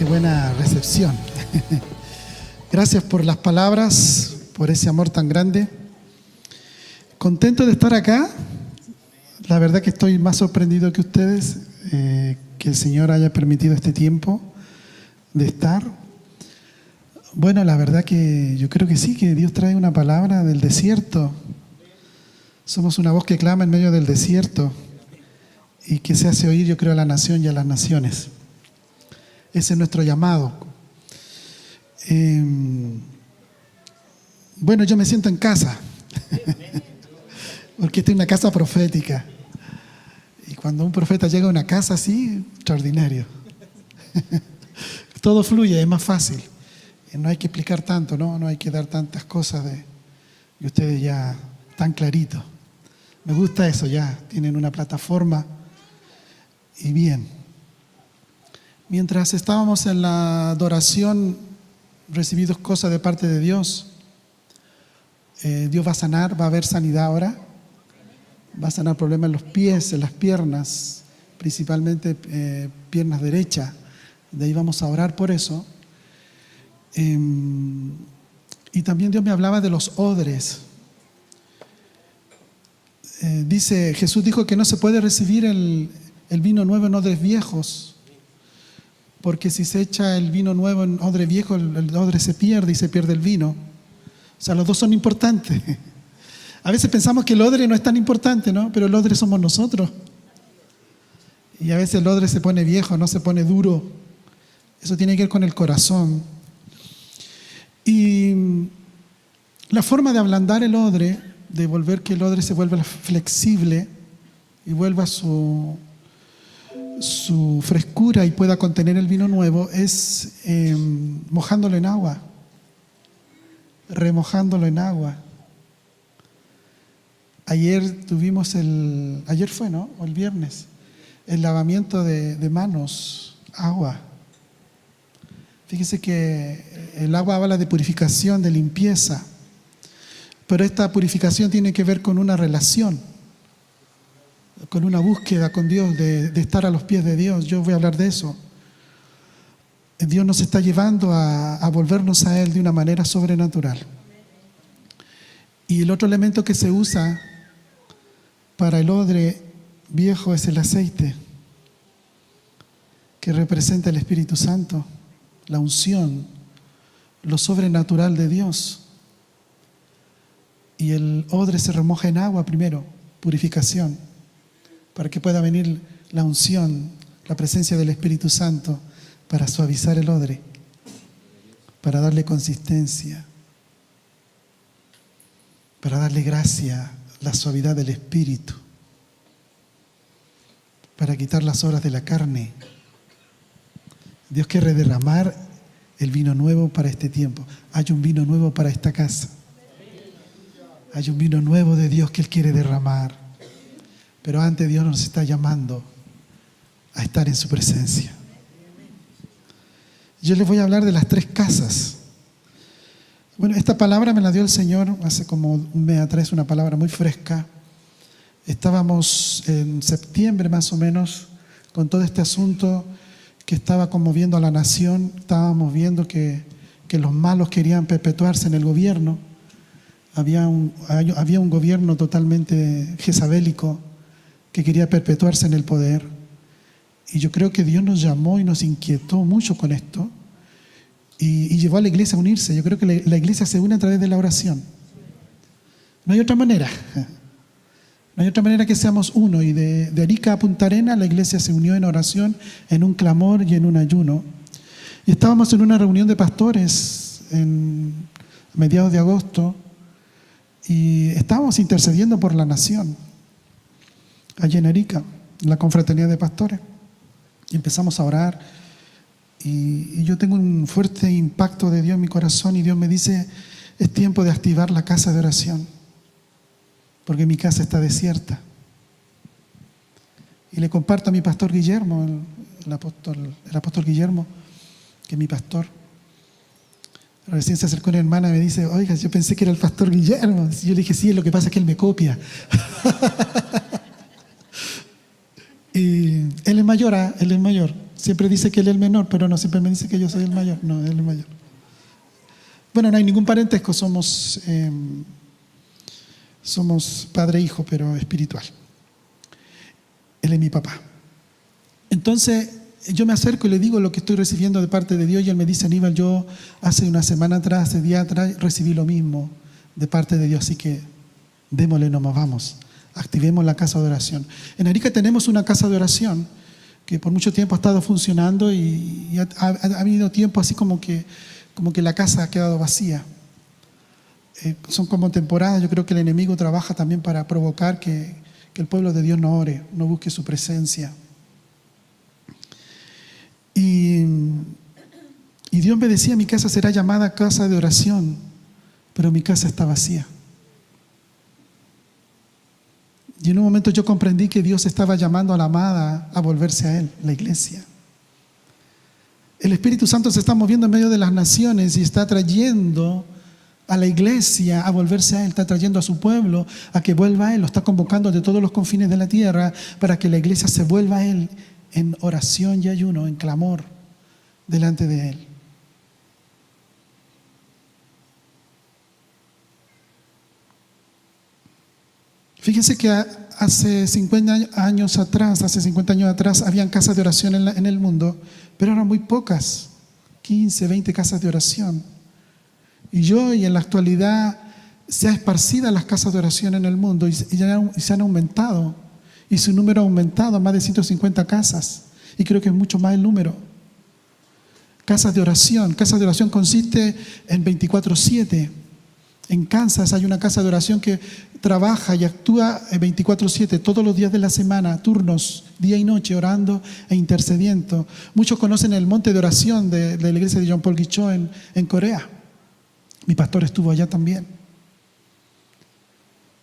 buena recepción. Gracias por las palabras, por ese amor tan grande. Contento de estar acá. La verdad que estoy más sorprendido que ustedes, que el Señor haya permitido este tiempo de estar. Bueno, la verdad que yo creo que sí, que Dios trae una palabra del desierto. Somos una voz que clama en medio del desierto y que se hace oír, yo creo, a la nación y a las naciones. Ese es nuestro llamado. Bueno, yo me siento en casa, porque esta es una casa profética. Y cuando un profeta llega a una casa así, extraordinario. Todo fluye, es más fácil. No hay que explicar tanto, ¿no? No hay que dar tantas cosas y ustedes ya están claritos. Me gusta eso, ya tienen una plataforma y bien. Mientras estábamos en la adoración, recibí dos cosas de parte de Dios. Dios va a sanar, va a haber sanidad ahora. Va a sanar problemas en los pies, en las piernas, principalmente piernas derechas. De ahí vamos a orar por eso. Y también Dios me hablaba de los odres. Jesús dijo que no se puede recibir el vino nuevo en odres viejos, porque si se echa el vino nuevo en odre viejo, el odre se pierde y se pierde el vino. O sea, los dos son importantes. A veces pensamos que el odre no es tan importante, ¿no? Pero el odre somos nosotros. Y a veces el odre se pone viejo, no se pone duro. Eso tiene que ver con el corazón. Y la forma de ablandar el odre, de volver que el odre se vuelva flexible y vuelva su frescura y pueda contener el vino nuevo, es mojándolo en agua, remojándolo en agua. Ayer tuvimos ayer fue, ¿no? O el viernes, el lavamiento de manos, agua. Fíjese que el agua habla de purificación, de limpieza, pero esta purificación tiene que ver con una relación, con una búsqueda con Dios, de estar a los pies de Dios. Yo voy a hablar de eso. Dios nos está llevando a volvernos a Él de una manera sobrenatural. Y el otro elemento que se usa para el odre viejo es el aceite, que representa el Espíritu Santo, la unción, lo sobrenatural de Dios. Y el odre se remoja en agua primero, purificación, para que pueda venir la unción, la presencia del Espíritu Santo para suavizar el odre, para darle consistencia, para darle gracia, la suavidad del Espíritu, para quitar las obras de la carne. Dios quiere derramar el vino nuevo para este tiempo. Hay un vino nuevo para esta casa. Hay un vino nuevo de Dios que Él quiere derramar. Pero antes Dios nos está llamando a estar en su presencia. Yo les voy a hablar de las 3 casas. Bueno, esta palabra me la dio el Señor hace como un mes atrás, una palabra muy fresca. Estábamos en septiembre más o menos con todo este asunto que estaba conmoviendo a la nación. Estábamos viendo que los malos querían perpetuarse en el gobierno. Había un gobierno totalmente jezabélico que quería perpetuarse en el poder. Y yo creo que Dios nos llamó y nos inquietó mucho con esto y llevó a la iglesia a unirse. Yo creo que la iglesia se une a través de la oración. No hay otra manera. No hay otra manera que seamos uno. Y de Arica a Punta Arenas la iglesia se unió en oración, en un clamor y en un ayuno. Y estábamos en una reunión de pastores a mediados de agosto y estábamos intercediendo por la nación allí en Arica, en la confraternidad de pastores. Y empezamos a orar y yo tengo un fuerte impacto de Dios en mi corazón y Dios me dice: es tiempo de activar la casa de oración, porque mi casa está desierta. Y le comparto a mi pastor Guillermo, el apóstol Guillermo, que es mi pastor. Recién se acercó una hermana y me dice: oiga, yo pensé que era el pastor Guillermo. Yo le dije: sí, lo que pasa es que él me copia. Y él es mayor, él es mayor. Siempre dice que él es el menor, pero no siempre me dice que yo soy el mayor. No, él es el mayor. Bueno, no hay ningún parentesco, somos padre e hijo, pero espiritual. Él es mi papá. Entonces, yo me acerco y le digo lo que estoy recibiendo de parte de Dios y él me dice: Aníbal, yo hace una semana atrás, hace día atrás, recibí lo mismo de parte de Dios, así que démosle nomás, vamos, activemos la casa de oración. En Arica tenemos una casa de oración que por mucho tiempo ha estado funcionando y ha habido tiempo así como que la casa ha quedado vacía. Son como temporadas. Yo creo que el enemigo trabaja también para provocar que el pueblo de Dios no ore, no busque su presencia. Y Dios me decía: mi casa será llamada casa de oración, pero mi casa está vacía. Y en un momento yo comprendí que Dios estaba llamando a la amada a volverse a Él, la iglesia. El Espíritu Santo se está moviendo en medio de las naciones y está trayendo a la iglesia a volverse a Él, está trayendo a su pueblo a que vuelva a Él, lo está convocando de todos los confines de la tierra para que la iglesia se vuelva a Él en oración y ayuno, en clamor delante de Él. Fíjense que hace 50 años atrás, habían casas de oración en el mundo, pero eran muy pocas, 15, 20 casas de oración. Y en la actualidad se ha esparcido las casas de oración en el mundo y se han aumentado. Y su número ha aumentado a más de 150 casas. Y creo que es mucho más el número. Casas de oración. Casas de oración consiste en 24/7. En Kansas hay una casa de oración que trabaja y actúa 24/7, todos los días de la semana, turnos, día y noche, orando e intercediendo. Muchos conocen el monte de oración de la iglesia de John Paul Guichó en Corea. Mi pastor estuvo allá también.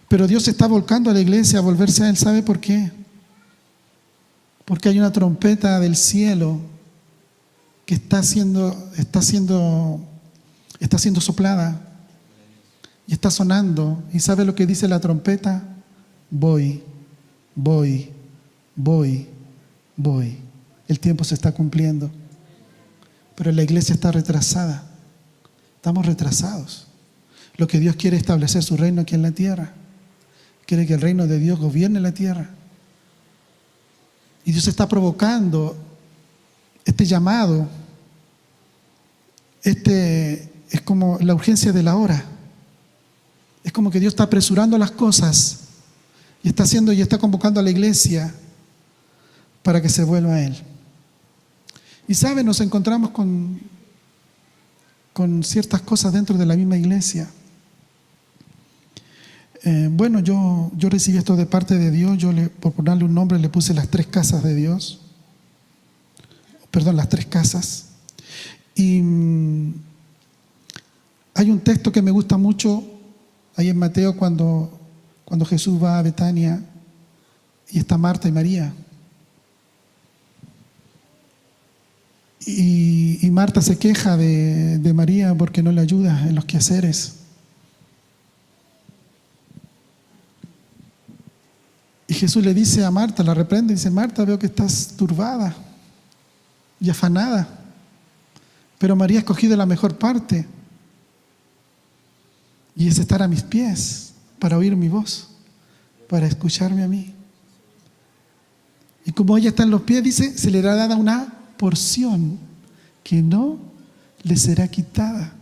Pero Dios está volcando a la iglesia a volverse a Él. ¿Sabe por qué? Porque hay una trompeta del cielo que está siendo soplada y está sonando. ¿Y sabe lo que dice la trompeta? Voy, voy, voy, voy. El tiempo se está cumpliendo, pero la iglesia está retrasada. Estamos retrasados. Lo que Dios quiere es establecer su reino aquí en la tierra. Quiere que el reino de Dios gobierne la tierra. Y Dios está provocando este llamado. Es como la urgencia de la hora. Es como que Dios está apresurando las cosas y está convocando a la iglesia para que se vuelva a Él. Y sabe, nos encontramos con ciertas cosas dentro de la misma iglesia. Yo recibí esto de parte de Dios. Por ponerle un nombre, le puse las 3 casas de Dios. Perdón, las 3 casas. Y hay un texto que me gusta mucho ahí en Mateo cuando Jesús va a Betania y está Marta y María. Y Marta se queja de María porque no le ayuda en los quehaceres. Y Jesús le dice a Marta, la reprende y dice: Marta, veo que estás turbada y afanada, pero María ha escogido la mejor parte, y es estar a mis pies para oír mi voz, para escucharme a mí. Y como ella está en los pies, dice, se le será dada una porción que no le será quitada.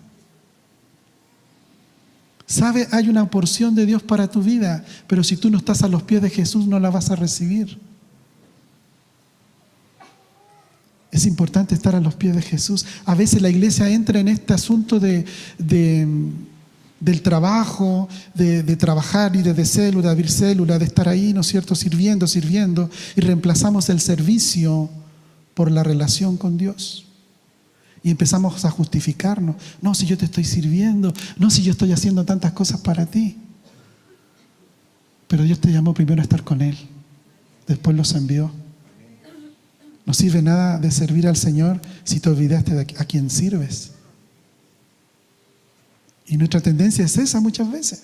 ¿Sabe? Hay una porción de Dios para tu vida, pero si tú no estás a los pies de Jesús, no la vas a recibir. Es importante estar a los pies de Jesús. A veces la iglesia entra en este asunto del trabajo, de trabajar y de célula, de abrir célula, de estar ahí, ¿no es cierto?, sirviendo, y reemplazamos el servicio por la relación con Dios. Y empezamos a justificarnos. No, si yo te estoy sirviendo. No, si yo estoy haciendo tantas cosas para ti. Pero Dios te llamó primero a estar con Él. Después los envió. No sirve nada de servir al Señor si te olvidaste de a quien sirves. Y nuestra tendencia es esa muchas veces.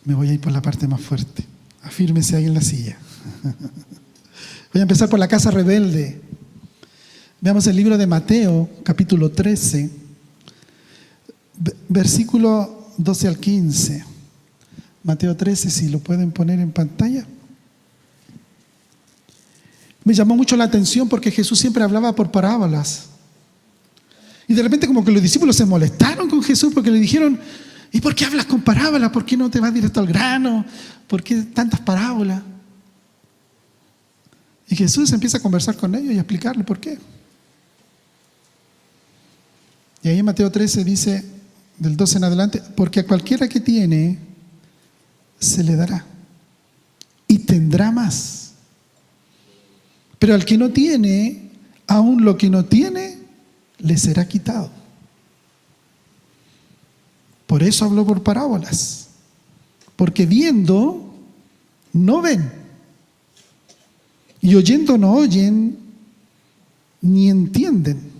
Me voy a ir por la parte más fuerte. Afírmese ahí en la silla. Voy a empezar por la casa rebelde. Veamos el libro de Mateo, capítulo 13, versículo 12 al 15. Mateo 13, si lo pueden poner en pantalla. Me llamó mucho la atención porque Jesús siempre hablaba por parábolas. Y de repente como que los discípulos se molestaron con Jesús porque le dijeron: ¿y por qué hablas con parábolas? ¿Por qué no te vas directo al grano? ¿Por qué tantas parábolas? Y Jesús empieza a conversar con ellos y a explicarle por qué. Y ahí en Mateo 13 dice, del 12 en adelante: porque a cualquiera que tiene, se le dará, y tendrá más. Pero al que no tiene, aún lo que no tiene, le será quitado. Por eso habló por parábolas. Porque viendo, no ven. Y oyendo, no oyen, ni entienden.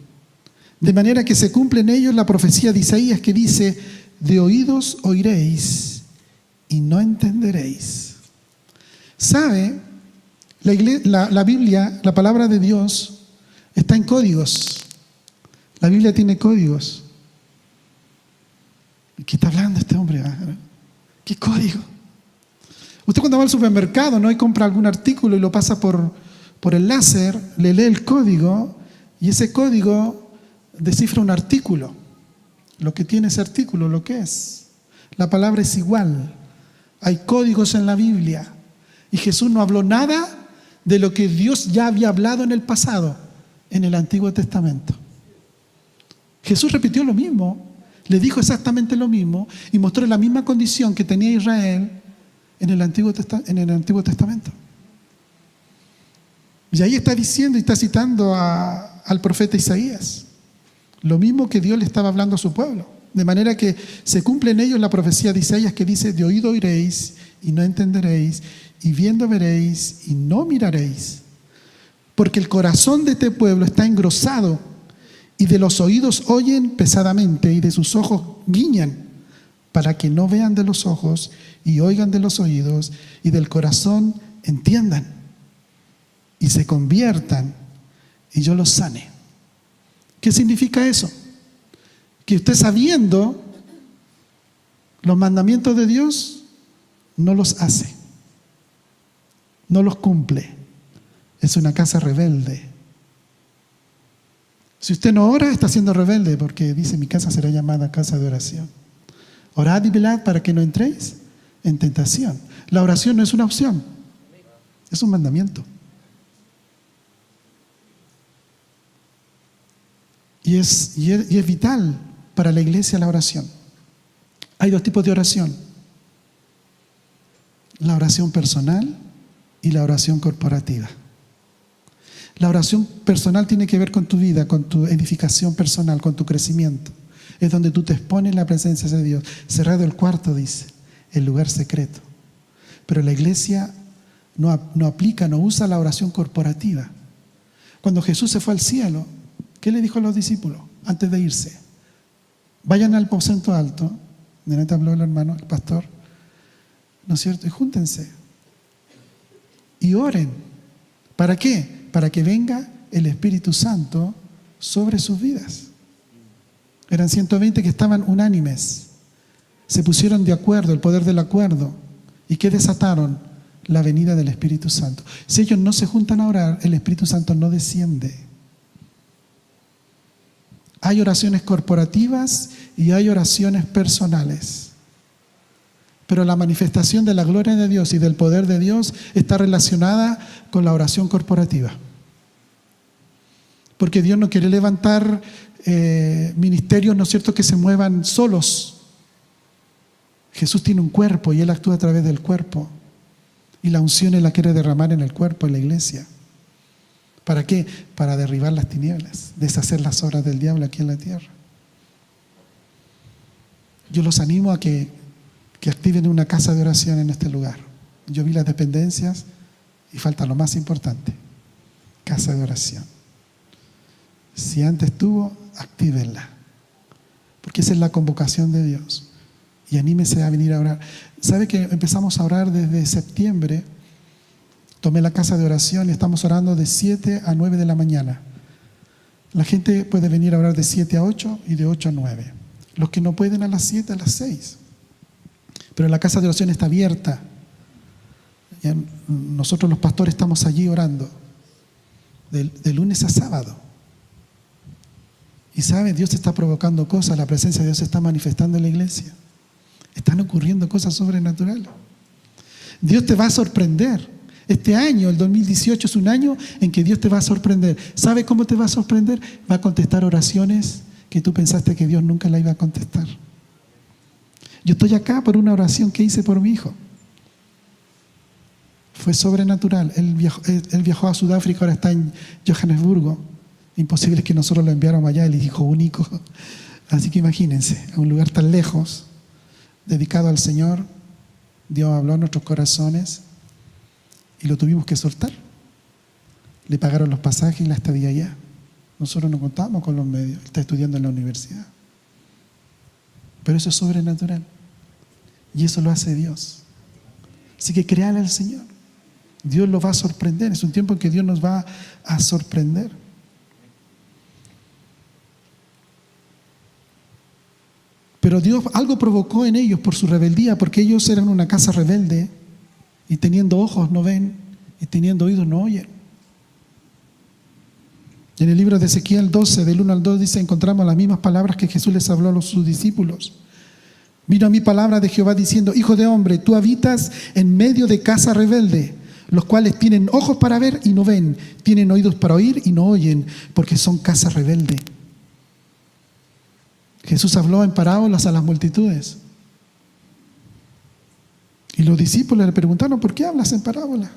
De manera que se cumple en ellos la profecía de Isaías que dice: de oídos oiréis y no entenderéis. ¿Sabe? La Biblia, la palabra de Dios, está en códigos. La Biblia tiene códigos. ¿Qué está hablando este hombre? ¿Qué código? Usted cuando va al supermercado, ¿no?, y compra algún artículo y lo pasa por el láser, le lee el código y ese código descifra un artículo. Lo que tiene ese artículo, lo que es. La palabra es igual. Hay códigos en la Biblia. Y Jesús no habló nada de lo que Dios ya había hablado en el pasado, en el Antiguo Testamento. Jesús repitió lo mismo, le dijo exactamente lo mismo y mostró la misma condición que tenía Israel en el Antiguo Testamento. Y ahí está diciendo y está citando al profeta Isaías, lo mismo que Dios le estaba hablando a su pueblo. De manera que se cumple en ellos la profecía de Isaías que dice: de oído oiréis y no entenderéis, y viendo veréis y no miraréis. Porque el corazón de este pueblo está engrosado, y de los oídos oyen pesadamente, y de sus ojos guiñan, para que no vean de los ojos, y oigan de los oídos, y del corazón entiendan, y se conviertan, y yo los sane. ¿Qué significa eso? Que usted, sabiendo los mandamientos de Dios, no los hace, no los cumple. Es una casa rebelde. Si usted no ora, está siendo rebelde, porque dice: mi casa será llamada casa de oración. Orad y velad para que no entréis en tentación. La oración no es una opción, es un mandamiento. Y es vital para la iglesia la oración. Hay dos tipos de oración: la oración personal y la oración corporativa. La oración personal tiene que ver con tu vida, con tu edificación personal, con tu crecimiento. Es donde tú te expones en la presencia de Dios. Cerrado el cuarto, dice, el lugar secreto. Pero la iglesia no aplica, no usa la oración corporativa. Cuando Jesús se fue al cielo, ¿qué le dijo a los discípulos antes de irse? Vayan al aposento alto, de neta habló el hermano, el pastor, ¿no es cierto? Y júntense y oren. ¿Para qué? Para que venga el Espíritu Santo sobre sus vidas. Eran 120 que estaban unánimes, se pusieron de acuerdo, el poder del acuerdo. ¿Y qué desataron? La venida del Espíritu Santo. Si ellos no se juntan a orar, el Espíritu Santo no desciende. Hay oraciones corporativas y hay oraciones personales. Pero la manifestación de la gloria de Dios y del poder de Dios está relacionada con la oración corporativa. Porque Dios no quiere levantar ministerios, ¿no es cierto?, que se muevan solos. Jesús tiene un cuerpo y Él actúa a través del cuerpo. Y la unción Él la quiere derramar en el cuerpo, en la iglesia. ¿Para qué? Para derribar las tinieblas, deshacer las obras del diablo aquí en la tierra. Yo los animo a que activen una casa de oración en este lugar. Yo vi las dependencias y falta lo más importante: casa de oración. Si antes tuvo, actívenla, porque esa es la convocación de Dios. Y anímese a venir a orar. ¿Sabe que empezamos a orar desde septiembre Tomé la casa de oración y estamos orando de 7 a 9 de la mañana. La gente puede venir a orar de 7 a 8 y de 8 a 9. Los que no pueden a las 7, a las 6. Pero la casa de oración está abierta. Ya nosotros los pastores estamos allí orando de lunes a sábado. Y saben, Dios está provocando cosas, la presencia de Dios se está manifestando en la iglesia. Están ocurriendo cosas sobrenaturales. Dios te va a sorprender. Este año, el 2018, es un año en que Dios te va a sorprender. ¿Sabe cómo te va a sorprender? Va a contestar oraciones que tú pensaste que Dios nunca la iba a contestar. Yo estoy acá por una oración que hice por mi hijo. Fue sobrenatural. Él viajó a Sudáfrica, ahora está en Johannesburgo. Imposible que nosotros lo enviáramos allá, el hijo único. Así que imagínense, a un lugar tan lejos, dedicado al Señor, Dios habló a nuestros corazones y lo tuvimos que soltar. Le pagaron los pasajes y la estadía allá. Nosotros no contamos con los medios. Él está estudiando en la universidad. Pero eso es sobrenatural. Y eso lo hace Dios. Así que créale al Señor. Dios lo va a sorprender. Es un tiempo en que Dios nos va a sorprender. Pero Dios algo provocó en ellos por su rebeldía, porque ellos eran una casa rebelde y teniendo ojos no ven y teniendo oídos no oyen. En el libro de Ezequiel 12, del 1 al 2, dice, encontramos las mismas palabras que Jesús les habló a sus discípulos. Vino a mí palabra de Jehová diciendo, hijo de hombre, tú habitas en medio de casa rebelde, los cuales tienen ojos para ver y no ven, tienen oídos para oír y no oyen, porque son casa rebelde. Jesús habló en parábolas a las multitudes. Y los discípulos le preguntaron, ¿por qué hablas en parábola?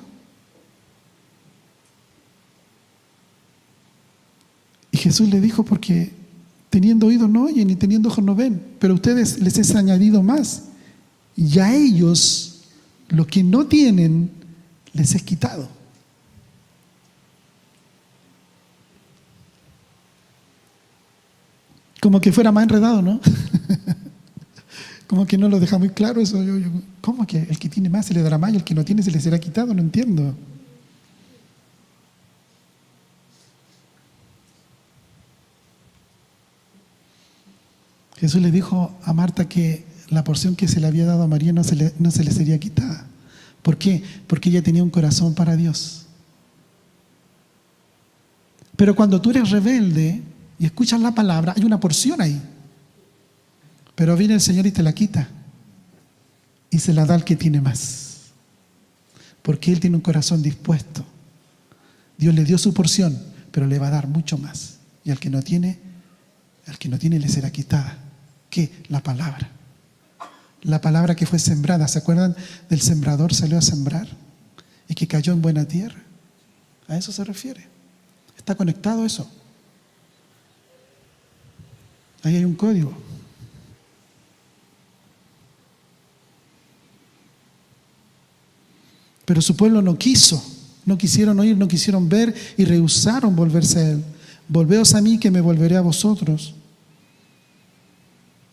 Y Jesús le dijo, porque teniendo oídos no oyen y teniendo ojos no ven, pero a ustedes les es añadido más. Y a ellos, lo que no tienen, les es quitado. Como que fuera más enredado, ¿no? Como que no lo deja muy claro eso. ¿Cómo que el que tiene más se le dará más y el que no tiene se le será quitado? No entiendo. Jesús le dijo a Marta que la porción que se le había dado a María no se le sería quitada. ¿Por qué? Porque ella tenía un corazón para Dios. Pero cuando tú eres rebelde y escuchas la palabra, hay una porción ahí. Pero viene el Señor y te la quita. Y se la da al que tiene más. Porque Él tiene un corazón dispuesto. Dios le dio su porción, pero le va a dar mucho más. Y al que no tiene le será quitada. ¿Qué? La palabra. La palabra que fue sembrada. ¿Se acuerdan del sembrador? Salió a sembrar y que cayó en buena tierra. A eso se refiere. Está conectado eso. Ahí hay un código. Pero su pueblo no quiso, no quisieron oír, no quisieron ver y rehusaron volverse a Él. Volveos a mí que me volveré a vosotros.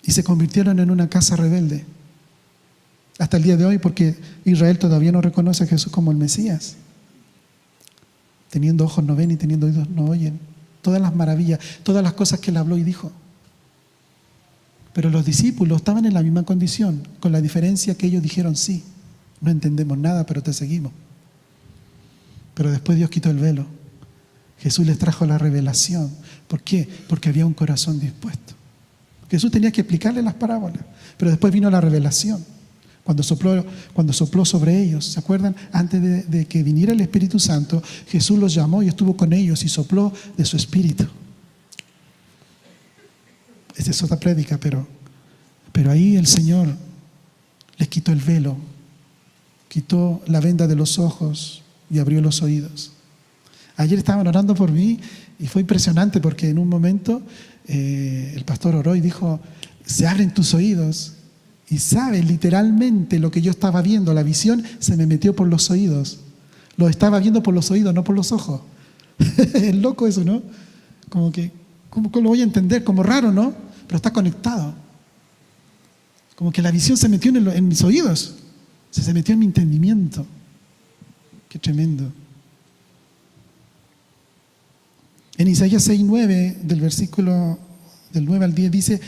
Y se convirtieron en una casa rebelde. Hasta el día de hoy, porque Israel todavía no reconoce a Jesús como el Mesías. Teniendo ojos no ven y teniendo oídos no oyen. Todas las maravillas, todas las cosas que Él habló y dijo. Pero los discípulos estaban en la misma condición, con la diferencia que ellos dijeron sí. No entendemos nada, pero te seguimos. Pero después Dios quitó el velo. Jesús les trajo la revelación. ¿Por qué? Porque había un corazón dispuesto. Jesús tenía que explicarle las parábolas, pero después vino la revelación. Cuando sopló sobre ellos, ¿se acuerdan? Antes de que viniera el Espíritu Santo, Jesús los llamó y estuvo con ellos y sopló de su Espíritu. Esa es otra prédica, pero ahí el Señor les quitó el velo, quitó la venda de los ojos y abrió los oídos. Ayer estaban orando por mí y fue impresionante porque en un momento el pastor oró y dijo, se abren tus oídos. Y sabe literalmente lo que yo estaba viendo, la visión se me metió por los oídos. Lo estaba viendo por los oídos, no por los ojos. Es loco eso, ¿no? Como que, ¿cómo lo voy a entender? Como raro, ¿no? Pero está conectado. Como que la visión se metió en mis oídos. Se metió en mi entendimiento. Qué tremendo. En Isaías 6:9, del versículo del 9 al 10 dice: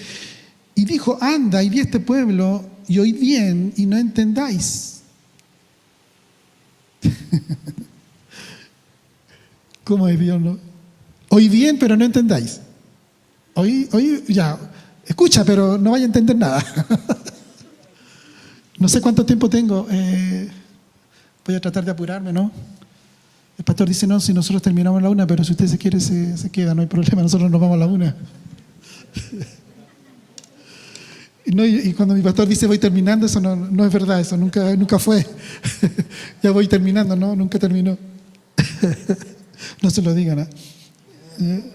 y dijo, anda y di a este pueblo y oíd bien y no entendáis. ¿Cómo es Dios, no? Oíd bien, pero no entendáis. Oí, ya, escucha, pero no vaya a entender nada. No sé cuánto tiempo tengo. Voy a tratar de apurarme, ¿no? El pastor dice, no, si nosotros terminamos a la 1, pero si usted se quiere, se queda, no hay problema, nosotros nos vamos a la 1. No, y cuando mi pastor dice voy terminando, eso no es verdad, eso nunca fue. Ya voy terminando, no, nunca terminó. No se lo digan, ¿eh?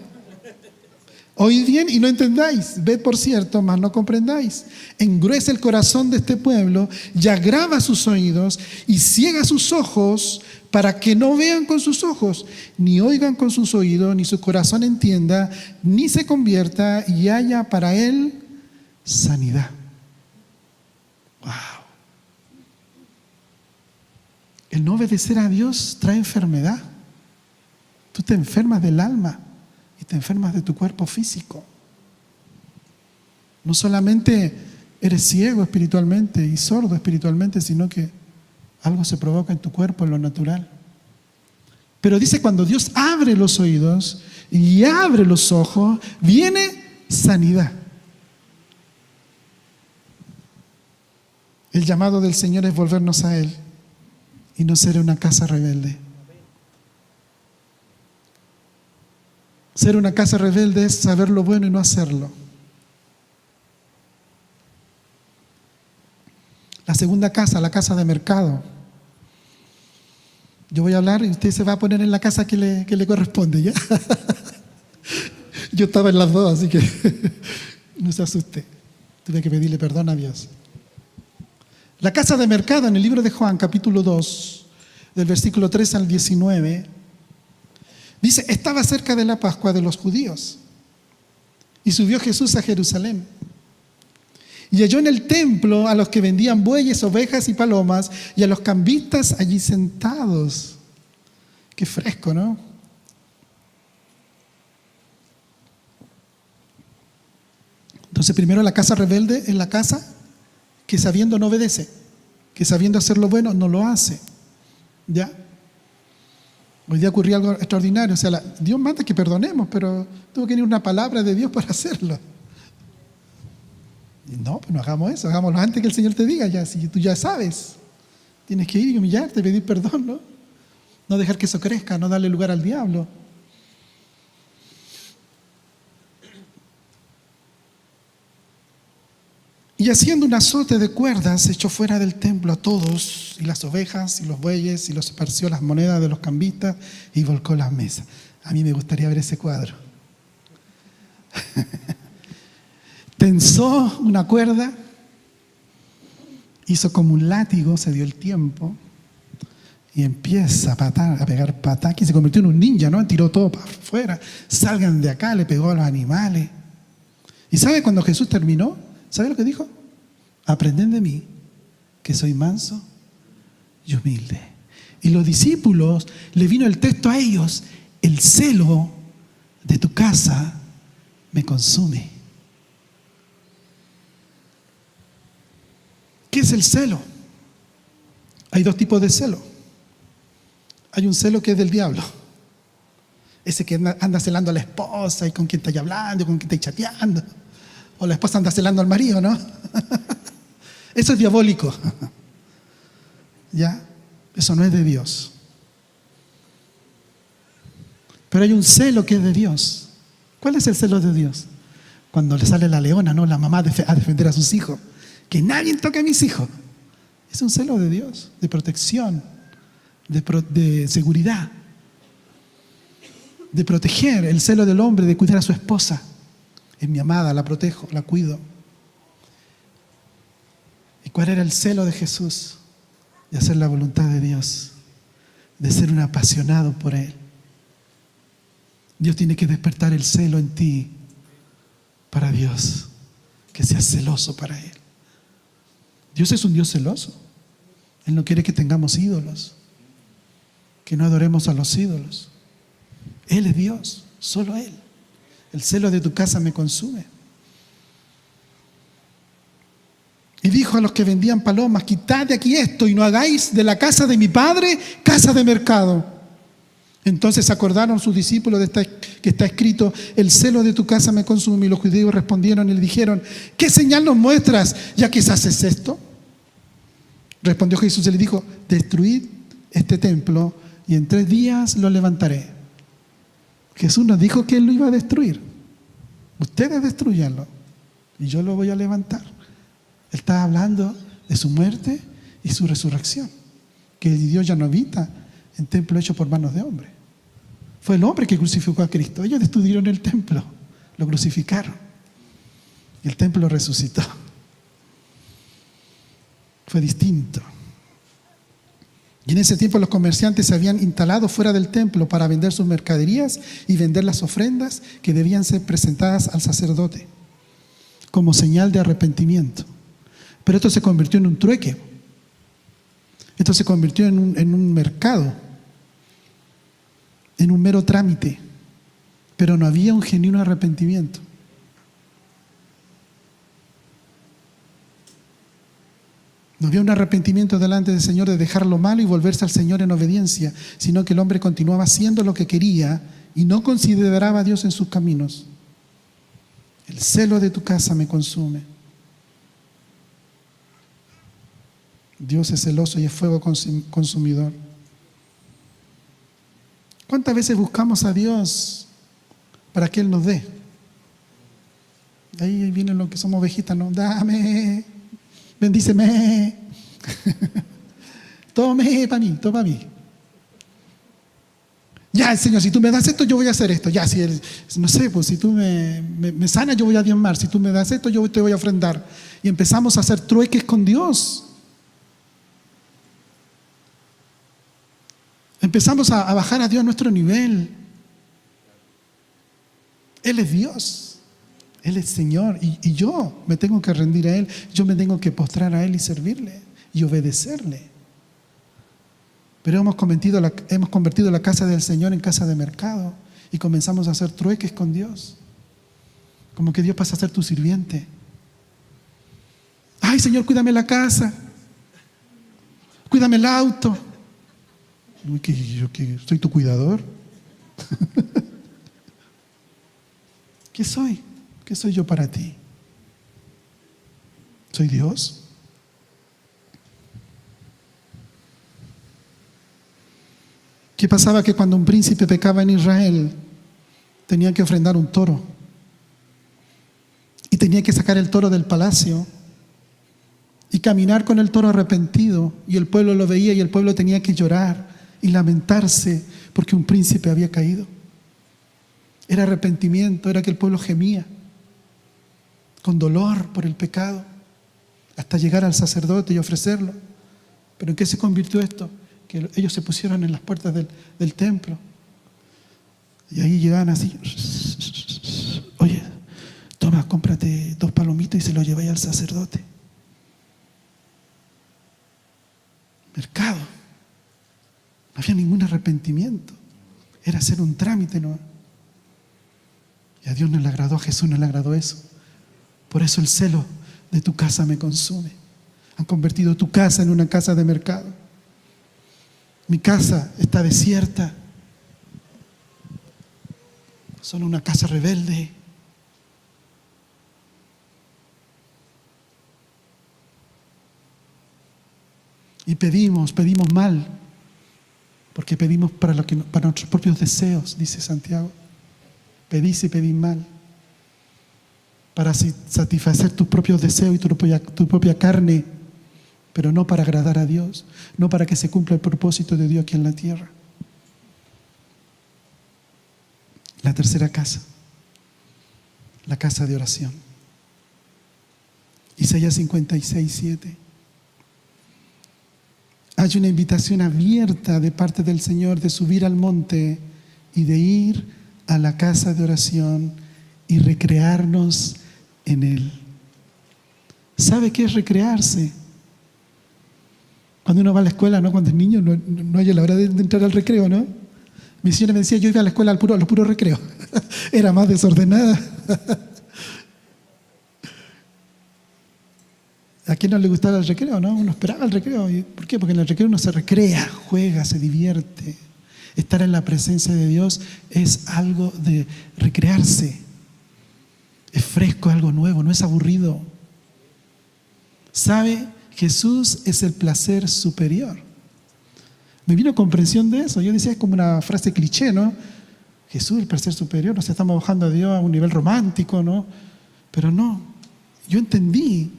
Oíd bien y no entendáis, ved por cierto, mas no comprendáis. Engruesa el corazón de este pueblo y agrava sus oídos y ciega sus ojos para que no vean con sus ojos, ni oigan con sus oídos, ni su corazón entienda, ni se convierta y haya para él sanidad. Wow. El no obedecer a Dios trae enfermedad. Tú te enfermas del alma y te enfermas de tu cuerpo físico. No solamente eres ciego espiritualmente y sordo espiritualmente, sino que algo se provoca en tu cuerpo, en lo natural. Pero dice, cuando Dios abre los oídos y abre los ojos, viene sanidad. El llamado del Señor es volvernos a Él y no ser una casa rebelde. Ser una casa rebelde es saber lo bueno y no hacerlo. La segunda casa, la casa de mercado. Yo voy a hablar y usted se va a poner en la casa que le corresponde, ¿ya? Yo estaba en las dos, así que no se asuste. Tuve que pedirle perdón a Dios. La casa de mercado en el libro de Juan, capítulo 2, del versículo 3 al 19, dice, estaba cerca de la Pascua de los judíos y subió Jesús a Jerusalén y halló en el templo a los que vendían bueyes, ovejas y palomas y a los cambistas allí sentados. Qué fresco, ¿no? Entonces primero la casa rebelde es la casa que sabiendo no obedece, que sabiendo hacer lo bueno no lo hace. ¿Ya? Hoy día ocurrió algo extraordinario. O sea, Dios manda que perdonemos, pero tuvo que venir una palabra de Dios para hacerlo. Y no, pues no hagamos eso, hagámoslo antes que el Señor te diga. Ya, si tú ya sabes, tienes que ir y humillarte, pedir perdón, ¿no? No dejar que eso crezca, no darle lugar al diablo. Y haciendo un azote de cuerdas, echó fuera del templo a todos, y las ovejas, y los bueyes, y los esparció las monedas de los cambistas, y volcó las mesas. A mí me gustaría ver ese cuadro. Tensó una cuerda, hizo como un látigo, se dio el tiempo, y empieza a pegar patadas, y se convirtió en un ninja, ¿no? Tiró todo para afuera, salgan de acá, le pegó a los animales. ¿Y sabe cuando Jesús terminó? ¿Sabe lo que dijo? Aprenden de mí, que soy manso y humilde. Y los discípulos, le vino el texto a ellos, el celo de tu casa me consume. ¿Qué es el celo? Hay dos tipos de celo. Hay un celo que es del diablo. Ese que anda celando a la esposa y con quien está hablando, con quien está chateando. O la esposa anda celando al marido, ¿no? Eso es diabólico. ¿Ya? Eso no es de Dios. Pero hay un celo que es de Dios. ¿Cuál es el celo de Dios? Cuando le sale la leona, ¿no? La mamá a defender a sus hijos. Que nadie toque a mis hijos. Es un celo de Dios, de protección, de seguridad, de proteger. El celo del hombre, de cuidar a su esposa. Es mi amada, la protejo, la cuido. ¿Y cuál era el celo de Jesús? De hacer la voluntad de Dios, de ser un apasionado por Él. Dios tiene que despertar el celo en ti para Dios, que seas celoso para Él. Dios es un Dios celoso. Él no quiere que tengamos ídolos. que no adoremos a los ídolos. Él es Dios, solo Él. El celo de tu casa me consume. Y dijo a los que vendían palomas: quitad de aquí esto y no hagáis de la casa de mi padre casa de mercado. Entonces acordaron sus discípulos que está escrito: el celo de tu casa me consume. Y los judíos respondieron y le dijeron: ¿qué señal nos muestras ya que haces esto? Respondió Jesús y le dijo: destruid este templo y en 3 días lo levantaré. Jesús nos dijo que Él lo iba a destruir. Ustedes destruyanlo y yo lo voy a levantar. Él estaba hablando de su muerte y su resurrección, que Dios ya no habita en templo hecho por manos de hombre. Fue el hombre que crucificó a Cristo. Ellos destruyeron el templo, lo crucificaron. El templo resucitó. Fue distinto. Y en ese tiempo los comerciantes se habían instalado fuera del templo para vender sus mercaderías y vender las ofrendas que debían ser presentadas al sacerdote como señal de arrepentimiento. Pero esto se convirtió en un trueque. Esto se convirtió en un mercado, en un mero trámite. Pero no había un genuino arrepentimiento. No había un arrepentimiento delante del Señor de dejar lo malo y volverse al Señor en obediencia, sino que el hombre continuaba haciendo lo que quería y no consideraba a Dios en sus caminos. El celo de tu casa me consume. Dios es celoso y es fuego consumidor. ¿Cuántas veces buscamos a Dios para que Él nos dé? Ahí vienen los que somos ovejitas, ¿no? Dame, bendíceme, tome para mí, todo para mí. Ya, Señor, si tú me das esto, yo voy a hacer esto. Ya, no sé, pues si tú me sanas, yo voy a diezmar. Si tú me das esto, yo te voy a ofrendar. Y empezamos a hacer trueques con Dios. Empezamos a bajar a Dios a nuestro nivel. Él es Dios. Él es Señor. Y yo me tengo que rendir a Él. Yo me tengo que postrar a Él y servirle y obedecerle. Pero hemos convertido la casa del Señor en casa de mercado y comenzamos a hacer trueques con Dios. Como que Dios pasa a ser tu sirviente. Ay, Señor, cuídame la casa. Cuídame el auto. ¿Yo qué? ¿Soy tu cuidador? ¿Qué soy? ¿Qué soy yo para ti? ¿Soy Dios? ¿Qué pasaba? Que cuando un príncipe pecaba en Israel, tenía que ofrendar un toro. Y tenía que sacar el toro del palacio y caminar con el toro arrepentido. Y el pueblo lo veía y el pueblo tenía que llorar y lamentarse porque un príncipe había caído. Era arrepentimiento, era que el pueblo gemía con dolor por el pecado hasta llegar al sacerdote y ofrecerlo. ¿Pero en qué se convirtió esto? Que ellos se pusieron en las puertas del templo y ahí llegaban así: oye, toma, cómprate 2 palomitas y se lo lleváis al sacerdote. Mercado. No había ningún arrepentimiento. Era hacer un trámite, ¿no? Y a Dios no le agradó, a Jesús no le agradó eso. Por eso el celo de tu casa me consume. Han convertido tu casa en una casa de mercado. Mi casa está desierta. Son una casa rebelde. Y pedimos mal. Porque pedimos para nuestros propios deseos, dice Santiago. Pedís y pedís mal. Para satisfacer tus propios deseos y tu propia carne, pero no para agradar a Dios, no para que se cumpla el propósito de Dios aquí en la tierra. La tercera casa, la casa de oración. Isaías 56:7. Hay una invitación abierta de parte del Señor de subir al monte y de ir a la casa de oración y recrearnos en Él. ¿Sabe qué es recrearse? Cuando uno va a la escuela, ¿no? Cuando es niño, no hay la hora de entrar al recreo, ¿no? Mi señora me decía, yo iba a la escuela a los puros recreos. Era más desordenada. ¿A quién no le gustaba el recreo, no? Uno esperaba el recreo. ¿Por qué? Porque en el recreo uno se recrea, juega, se divierte. Estar en la presencia de Dios es algo de recrearse. Es fresco, algo nuevo, no es aburrido. ¿Sabe? Jesús es el placer superior. Me vino comprensión de eso. Yo decía, es como una frase cliché, ¿no? Jesús, el placer superior. Nos estamos bajando a Dios a un nivel romántico, ¿no? Pero no. Yo entendí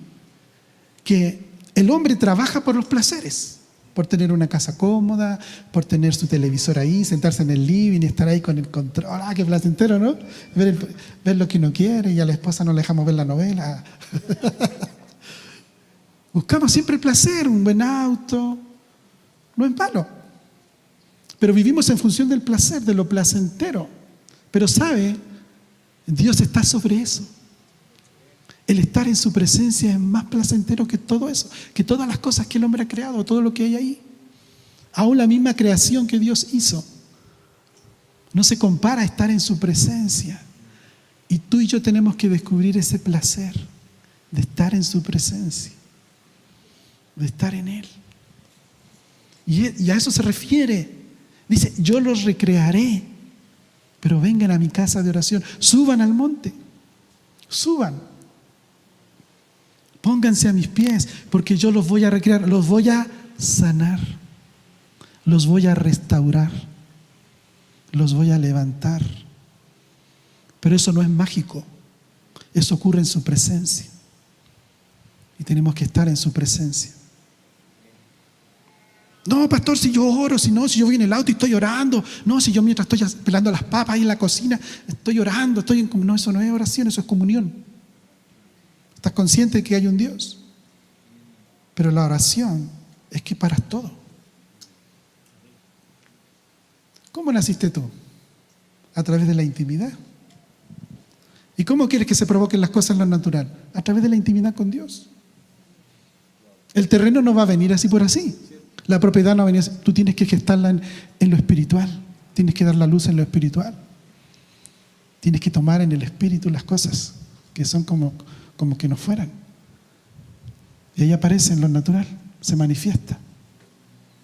que el hombre trabaja por los placeres, por tener una casa cómoda, por tener su televisor ahí, sentarse en el living y estar ahí con el control. ¡Ah, qué placentero!, ¿no? Ver lo que uno quiere y a la esposa no le dejamos ver la novela. Buscamos siempre el placer, un buen auto. No es malo. Pero vivimos en función del placer, de lo placentero. Pero ¿sabe? Dios está sobre eso. El estar en su presencia es más placentero que todo eso, que todas las cosas que el hombre ha creado, todo lo que hay ahí. Aún la misma creación que Dios hizo. No se compara a estar en su presencia. Y tú y yo tenemos que descubrir ese placer de estar en su presencia, de estar en Él. Y a eso se refiere. Dice, yo los recrearé, pero vengan a mi casa de oración. Suban al monte, suban. Pónganse a mis pies, porque yo los voy a recrear, los voy a sanar, los voy a restaurar, los voy a levantar. Pero eso no es mágico, eso ocurre en su presencia. Y tenemos que estar en su presencia. No, pastor, si yo oro, si yo voy en el auto y estoy orando. No, si yo mientras estoy pelando las papas ahí en la cocina, estoy orando, no, eso no es oración, eso es comunión. Estás consciente de que hay un Dios. Pero la oración es que paras todo. ¿Cómo naciste tú? A través de la intimidad. ¿Y cómo quieres que se provoquen las cosas en lo natural? A través de la intimidad con Dios. El terreno no va a venir así por así. La propiedad no va a venir así. Tú tienes que gestarla en lo espiritual. Tienes que dar la luz en lo espiritual. Tienes que tomar en el espíritu las cosas que son como que no fueran. Y ahí aparece en lo natural, se manifiesta.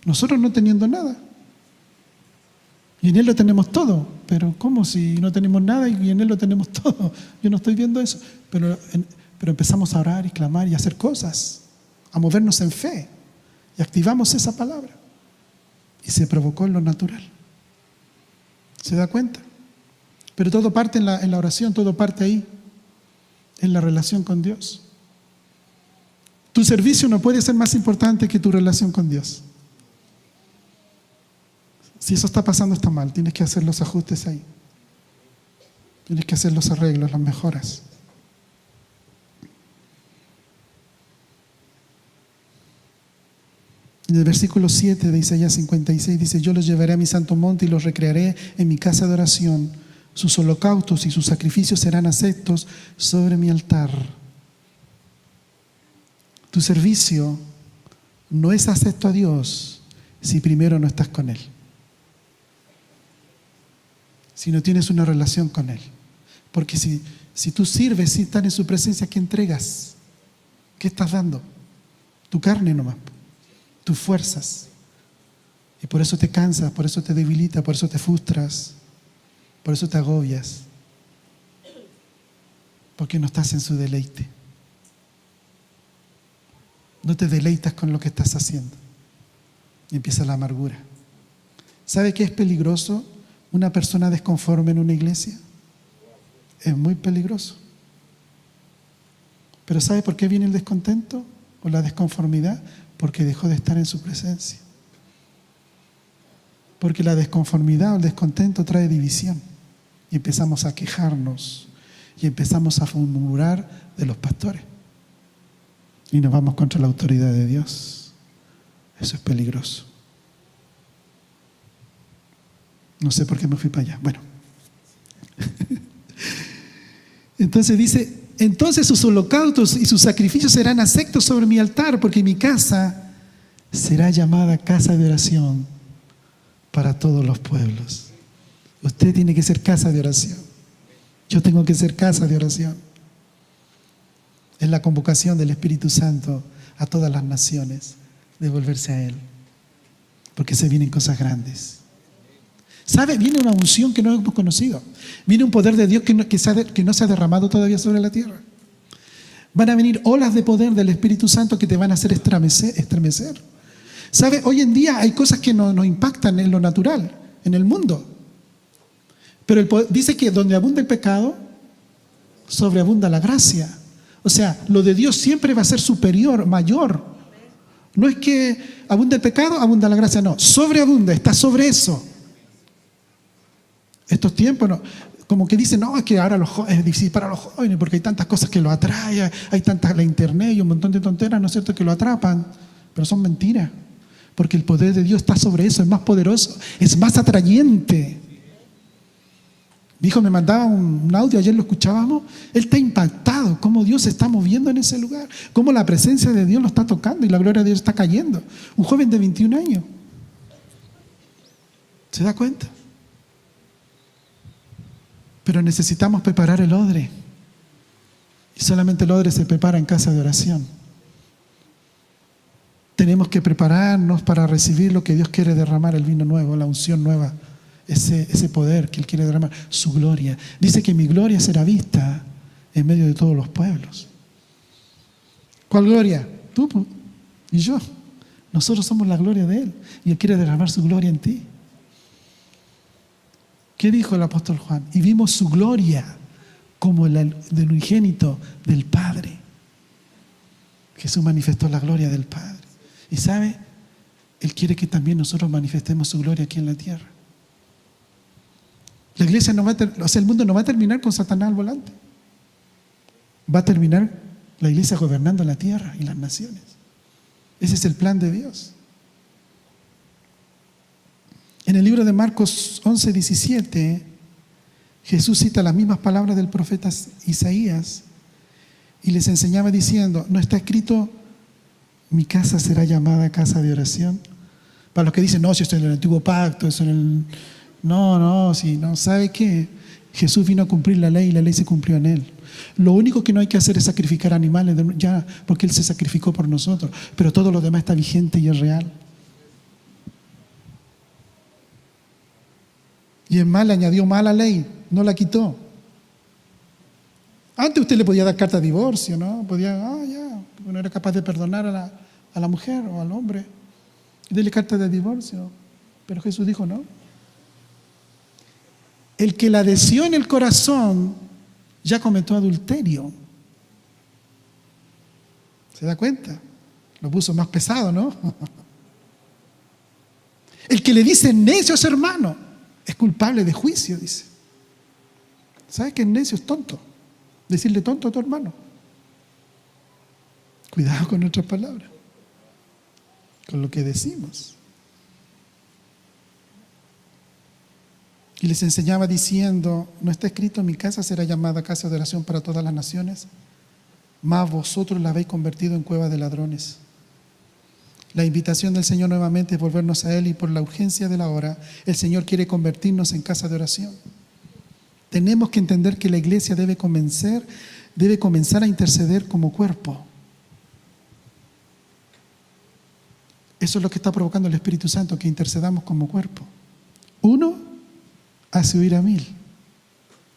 Nosotros no teniendo nada. Y en Él lo tenemos todo. Pero ¿cómo si no tenemos nada y en Él lo tenemos todo? Yo no estoy viendo eso. Pero empezamos a orar y clamar y a hacer cosas, a movernos en fe. Y activamos esa palabra. Y se provocó en lo natural. ¿Se da cuenta? Pero todo parte en la oración, todo parte ahí, en la relación con Dios. Tu servicio no puede ser más importante que tu relación con Dios. Si eso está pasando, está mal. Tienes que hacer los ajustes ahí. Tienes que hacer los arreglos, las mejoras. En el versículo 7 de Isaías 56 dice: yo los llevaré a mi santo monte y los recrearé en mi casa de oración. Sus holocaustos y sus sacrificios serán aceptos sobre mi altar. Tu servicio no es acepto a Dios si primero no estás con Él. Si no tienes una relación con Él. Porque si tú sirves sin estar en su presencia, ¿qué entregas? ¿Qué estás dando? Tu carne nomás, tus fuerzas. Y por eso te cansas, por eso te debilitas, por eso te frustras, por eso te agobias. Porque no estás en su deleite. No te deleitas con lo que estás haciendo. Y empieza la amargura. ¿Sabe qué es peligroso? Una persona desconforme en una iglesia. Es muy peligroso. Pero ¿sabe por qué viene el descontento o la desconformidad? Porque dejó de estar en su presencia. Porque la desconformidad o el descontento trae división. Y empezamos a quejarnos. Y empezamos a murmurar de los pastores. Y nos vamos contra la autoridad de Dios. Eso es peligroso. No sé por qué me fui para allá. Bueno. Entonces dice: entonces sus holocaustos y sus sacrificios serán aceptos sobre mi altar, porque mi casa será llamada casa de oración para todos los pueblos. Usted tiene que ser casa de oración. Yo tengo que ser casa de oración. Es la convocación del Espíritu Santo a todas las naciones de volverse a Él. Porque se vienen cosas grandes. ¿Sabe? Viene una unción que no hemos conocido. Viene un poder de Dios que no se ha derramado todavía sobre la tierra. Van a venir olas de poder del Espíritu Santo que te van a hacer estremecer. ¿Sabe? Hoy en día hay cosas que nos impactan en lo natural, en el mundo. Pero dice que donde abunda el pecado, sobreabunda la gracia. O sea, lo de Dios siempre va a ser superior, mayor. No es que abunda el pecado, abunda la gracia, no. Sobreabunda, está sobre eso. Estos tiempos, no, como que dicen, no, es que ahora es difícil para los jóvenes porque hay tantas cosas que lo atraen, hay tantas, la internet y un montón de tonteras, ¿no es cierto?, que lo atrapan. Pero son mentiras. Porque el poder de Dios está sobre eso, es más poderoso, es más atrayente. Mi hijo me mandaba un audio, ayer lo escuchábamos, él está impactado, cómo Dios se está moviendo en ese lugar, cómo la presencia de Dios lo está tocando y la gloria de Dios está cayendo. Un joven de 21 años. ¿Se da cuenta? Pero necesitamos preparar el odre. Y solamente el odre se prepara en casa de oración. Tenemos que prepararnos para recibir lo que Dios quiere derramar, el vino nuevo, la unción nueva. Ese poder que Él quiere derramar, su gloria. Dice que mi gloria será vista en medio de todos los pueblos. ¿Cuál gloria? Tú y yo. Nosotros somos la gloria de Él y Él quiere derramar su gloria en ti. ¿Qué dijo el apóstol Juan? Y vimos su gloria como del unigénito del Padre. Jesús manifestó la gloria del Padre. Y ¿sabe? Él quiere que también nosotros manifestemos su gloria aquí en la tierra. La iglesia no va a el mundo no va a terminar con Satanás al volante. Va a terminar la iglesia gobernando la tierra y las naciones. Ese es el plan de Dios. En el libro de Marcos 11:17, Jesús cita las mismas palabras del profeta Isaías y les enseñaba diciendo, ¿no está escrito, mi casa será llamada casa de oración? Para los que dicen, no, si esto es en el antiguo pacto, eso en el... No, si no, ¿sabe qué? Jesús vino a cumplir la ley y la ley se cumplió en Él. Lo único que no hay que hacer es sacrificar animales, ya, porque Él se sacrificó por nosotros, pero todo lo demás está vigente y es real. Y es más, le añadió más a la ley, no la quitó. Antes usted le podía dar carta de divorcio, ¿no? Podía, no era capaz de perdonar a la mujer o al hombre, dele carta de divorcio. Pero Jesús dijo, no. El que la deseó en el corazón ya cometió adulterio. ¿Se da cuenta? Lo puso más pesado, ¿no? El que le dice necio a su hermano es culpable de juicio, dice. ¿Sabes que necio es tonto? Decirle tonto a tu hermano. Cuidado con nuestras palabras, con lo que decimos. Y les enseñaba diciendo, ¿no está escrito, mi casa será llamada casa de oración para todas las naciones? Mas vosotros la habéis convertido en cueva de ladrones. La invitación del Señor nuevamente es volvernos a Él y por la urgencia de la hora, el Señor quiere convertirnos en casa de oración. Tenemos que entender que la iglesia debe comenzar a interceder como cuerpo. Eso es lo que está provocando el Espíritu Santo, que intercedamos como cuerpo. 1, hace huir a 1000,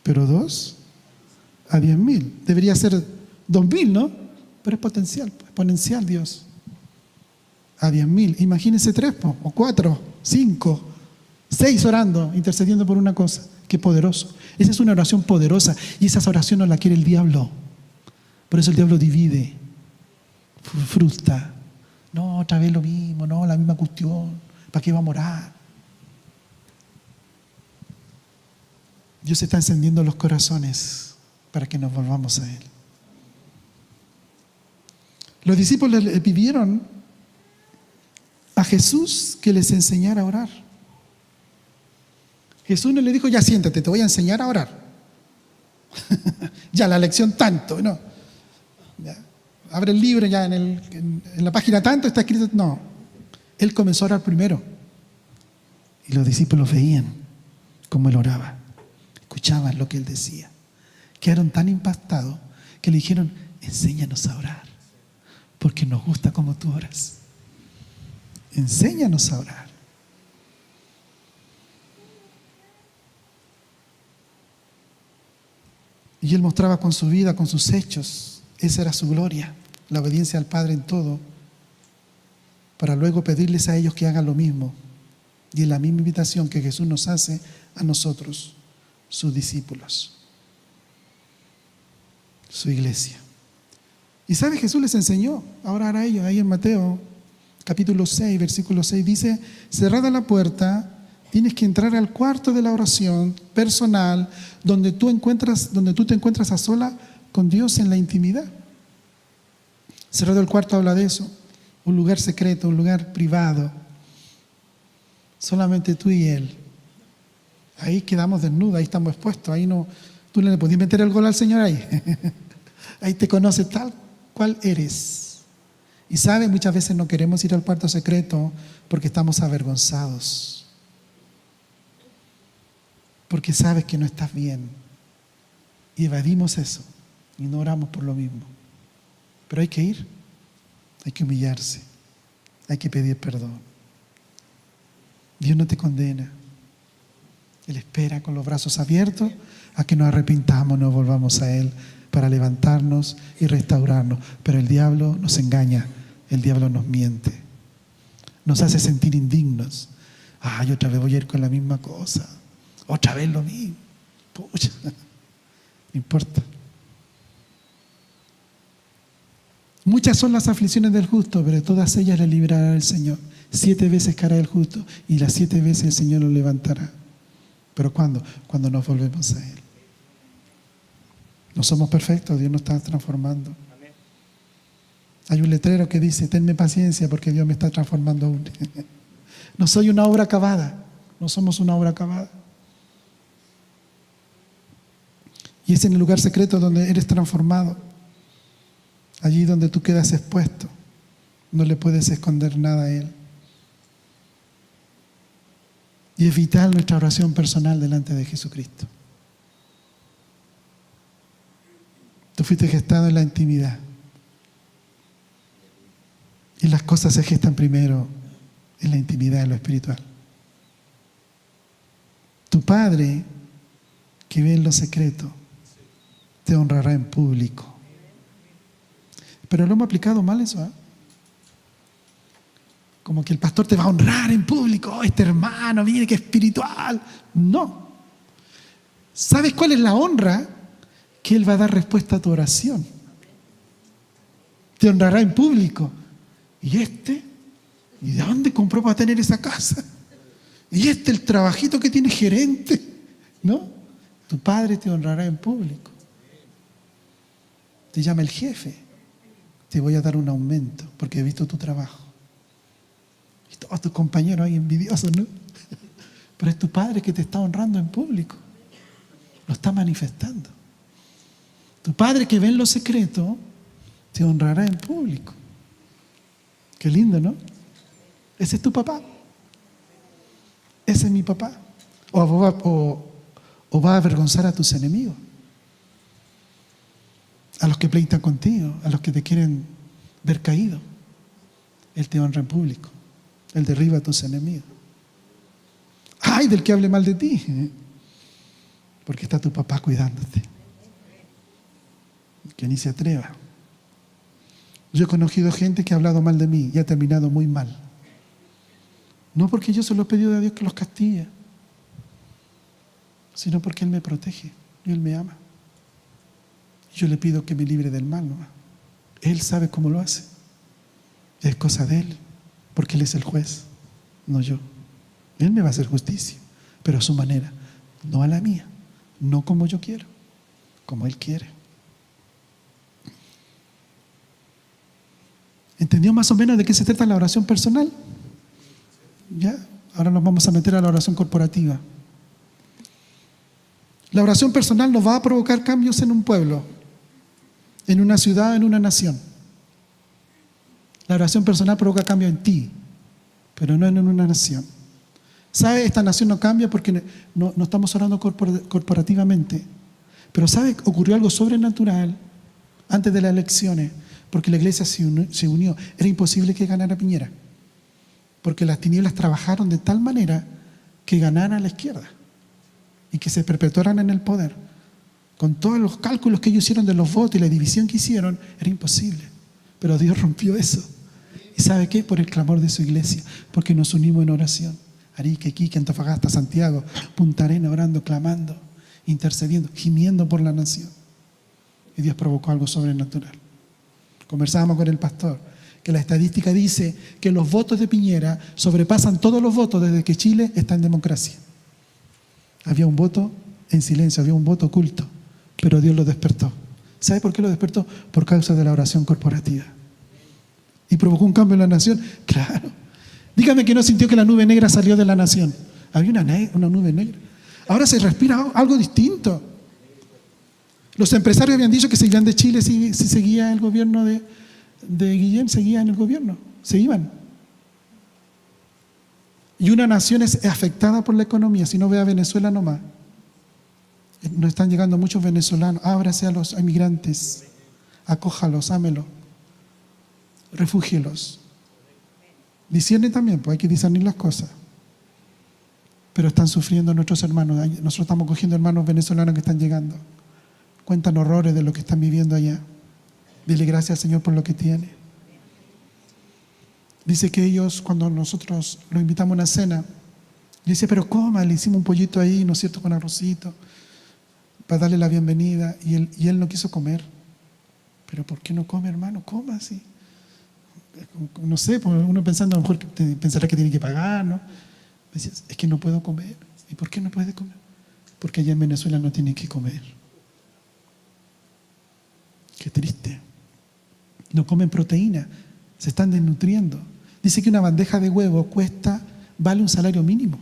pero 2, a 10.000. Debería ser 2.000, ¿no? Pero es exponencial Dios. A 10.000. Imagínense 3, o 4, 5, 6 orando, intercediendo por una cosa. Qué poderoso. Esa es una oración poderosa y esa oración no la quiere el diablo. Por eso el diablo divide, frustra. No, otra vez lo mismo, no, la misma cuestión. ¿Para qué vamos a orar? Dios está encendiendo los corazones para que nos volvamos a Él. Los discípulos le pidieron a Jesús que les enseñara a orar. Jesús no le dijo, ya siéntate, te voy a enseñar a orar. Ya la lección tanto, no. Ya. Abre el libro, ya en la página tanto está escrito, no. Él comenzó a orar primero y los discípulos veían cómo Él oraba, escuchaban lo que Él decía. Quedaron tan impactados que le dijeron: enséñanos a orar, porque nos gusta cómo tú oras. Enséñanos a orar. Y Él mostraba con su vida, con sus hechos. Esa era su gloria, la obediencia al Padre en todo, para luego pedirles a ellos que hagan lo mismo. Y es la misma invitación que Jesús nos hace a nosotros, sus discípulos, su iglesia. Y ¿sabe? Jesús les enseñó a orar a ellos. Ahí en Mateo capítulo 6, versículo 6 dice: cerrada la puerta, tienes que entrar al cuarto de la oración personal, donde tú te encuentras a sola con Dios en la intimidad. Cerrado el cuarto habla de eso, un lugar secreto, un lugar privado, solamente tú y Él. Ahí quedamos desnudos, ahí estamos expuestos, ahí no, tú no le podías meter el gol al Señor ahí. Ahí te conoce tal cual eres. Y sabes, muchas veces no queremos ir al cuarto secreto porque estamos avergonzados, porque sabes que no estás bien y evadimos eso y no oramos por lo mismo. Pero hay que ir, hay que humillarse, hay que pedir perdón. Dios no te condena. Él espera con los brazos abiertos a que nos arrepintamos, nos volvamos a Él para levantarnos y restaurarnos. Pero el diablo nos engaña, el diablo nos miente, nos hace sentir indignos. Ay, otra vez voy a ir con la misma cosa, otra vez lo mismo. Pucha, no importa. Muchas son las aflicciones del justo, pero de todas ellas le librará el Señor. 7 veces caerá el justo y las 7 veces el Señor lo levantará. ¿Pero cuándo? Cuando nos volvemos a Él. No somos perfectos, Dios nos está transformando. Hay un letrero que dice: tenme paciencia porque Dios me está transformando aún. No soy una obra acabada, no somos una obra acabada. Y es en el lugar secreto donde eres transformado, allí donde tú quedas expuesto. No le puedes esconder nada a Él. Y es vital nuestra oración personal delante de Jesucristo. Tú fuiste gestado en la intimidad. Y las cosas se gestan primero en la intimidad, en lo espiritual. Tu Padre, que ve en lo secreto, te honrará en público. Pero lo hemos aplicado mal eso, ¿eh? Como que el pastor te va a honrar en público. Oh, este hermano, mire qué espiritual. No. ¿Sabes cuál es la honra? Que Él va a dar respuesta a tu oración. Te honrará en público. ¿Y este? ¿Y de dónde compró para tener esa casa? ¿Y este el trabajito que tiene gerente? ¿No? Tu Padre te honrará en público. Te llama el jefe. Te voy a dar un aumento porque he visto tu trabajo. Y todos tus compañeros ahí envidiosos, ¿no? Pero es tu Padre que te está honrando en público. Lo está manifestando. Tu Padre que ve en lo secreto te honrará en público. Qué lindo, ¿no? Ese es tu papá. Ese es mi papá. O va a avergonzar a tus enemigos, a los que pleitan contigo, a los que te quieren ver caído. Él te honra en público. Él derriba a tus enemigos. ¡Ay del que hable mal de ti! Porque está tu papá cuidándote. Que ni se atreva. Yo he conocido gente que ha hablado mal de mí y ha terminado muy mal. No porque yo se lo he pedido a Dios que los castigue, sino porque Él me protege y Él me ama. Yo le pido que me libre del mal, ¿no? Él sabe cómo lo hace. Es cosa de Él, porque Él es el juez, no yo. Él me va a hacer justicia, pero a su manera, no a la mía, no como yo quiero, como Él quiere. ¿Entendió más o menos de qué se trata la oración personal? ¿Ya? Ahora nos vamos a meter a la oración corporativa. La oración personal nos va a provocar cambios en un pueblo, en una ciudad, en una nación. La oración personal provoca cambio en ti. pero no en una nación. ¿Sabe? Esta nación no cambia porque no estamos orando corporativamente. Pero ¿sabe? Ocurrió algo sobrenatural antes de las elecciones, porque la iglesia se unió. Era imposible que ganara Piñera, porque las tinieblas trabajaron de tal manera que ganara la izquierda y que se perpetuaran en el poder. Con todos los cálculos que ellos hicieron de los votos y la división que hicieron, era imposible. Pero Dios rompió eso. ¿Y sabe qué? Por el clamor de su iglesia, porque nos unimos en oración. Arica, Iquique, Antofagasta, Santiago, Punta Arenas, orando, clamando, intercediendo, gimiendo por la nación. Y Dios provocó algo sobrenatural. Conversábamos con el pastor, que la estadística dice que los votos de Piñera sobrepasan todos los votos desde que Chile está en democracia. Había un voto en silencio, había un voto oculto, pero Dios lo despertó. ¿Sabe por qué lo despertó? Por causa de la oración corporativa. ¿Y provocó un cambio en la nación? Claro. Dígame que no sintió que la nube negra salió de la nación. Había una nube negra. Ahora se respira algo distinto. Los empresarios habían dicho que se iban de Chile si seguía el gobierno de Guillén, seguía en el gobierno, se iban. Y una nación es afectada por la economía. Si no ve a Venezuela nomás. Nos están llegando muchos venezolanos. Ábrase a los inmigrantes, acójalos, ámelos, refúgielos. Discierne también, pues hay que discernir las cosas. Pero están sufriendo nuestros hermanos. Nosotros estamos cogiendo hermanos venezolanos que están llegando. Cuentan horrores de lo que están viviendo allá. Dile gracias al Señor por lo que tiene. Dice que ellos, cuando nosotros los invitamos a una cena, dice, pero coma, le hicimos un pollito ahí, ¿no es cierto?, con arrocito, para darle la bienvenida. Y él no quiso comer. ¿Pero por qué no come, hermano? Coma así. No sé, uno pensando, a lo mejor pensará que tiene que pagar, ¿no? Me decía, es que no puedo comer. ¿Y por qué no puede comer? Porque allá en Venezuela no tienen que comer. Qué triste. No comen proteína, se están desnutriendo. Dice que una bandeja de huevo vale un salario mínimo.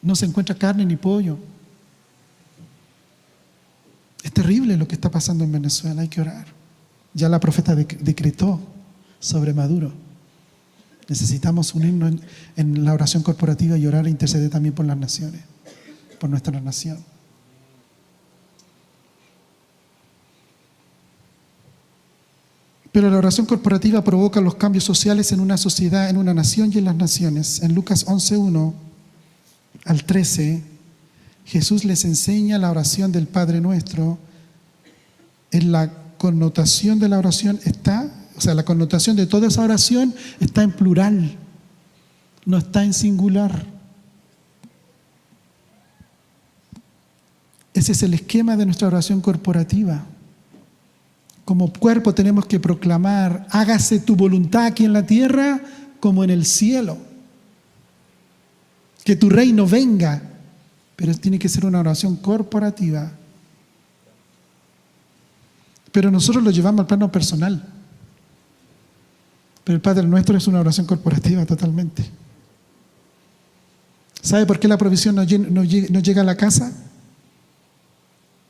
No se encuentra carne ni pollo. Es terrible lo que está pasando en Venezuela, hay que orar. Ya la profeta decretó sobre Maduro. Necesitamos unirnos en la oración corporativa y orar e interceder también por las naciones, por nuestra nación. Pero la oración corporativa provoca los cambios sociales en una sociedad, en una nación y en las naciones. En Lucas 11:1 al 13, Jesús les enseña la oración del Padre Nuestro. En la connotación de la oración la connotación de toda esa oración está en plural, no está en singular. Ese es el esquema de nuestra oración corporativa. Como cuerpo tenemos que proclamar, hágase tu voluntad aquí en la tierra como en el cielo. Que tu reino venga, pero tiene que ser una oración corporativa. Pero nosotros lo llevamos al plano personal. Pero el Padre Nuestro es una oración corporativa totalmente. ¿Sabe por qué la provisión no llega a la casa?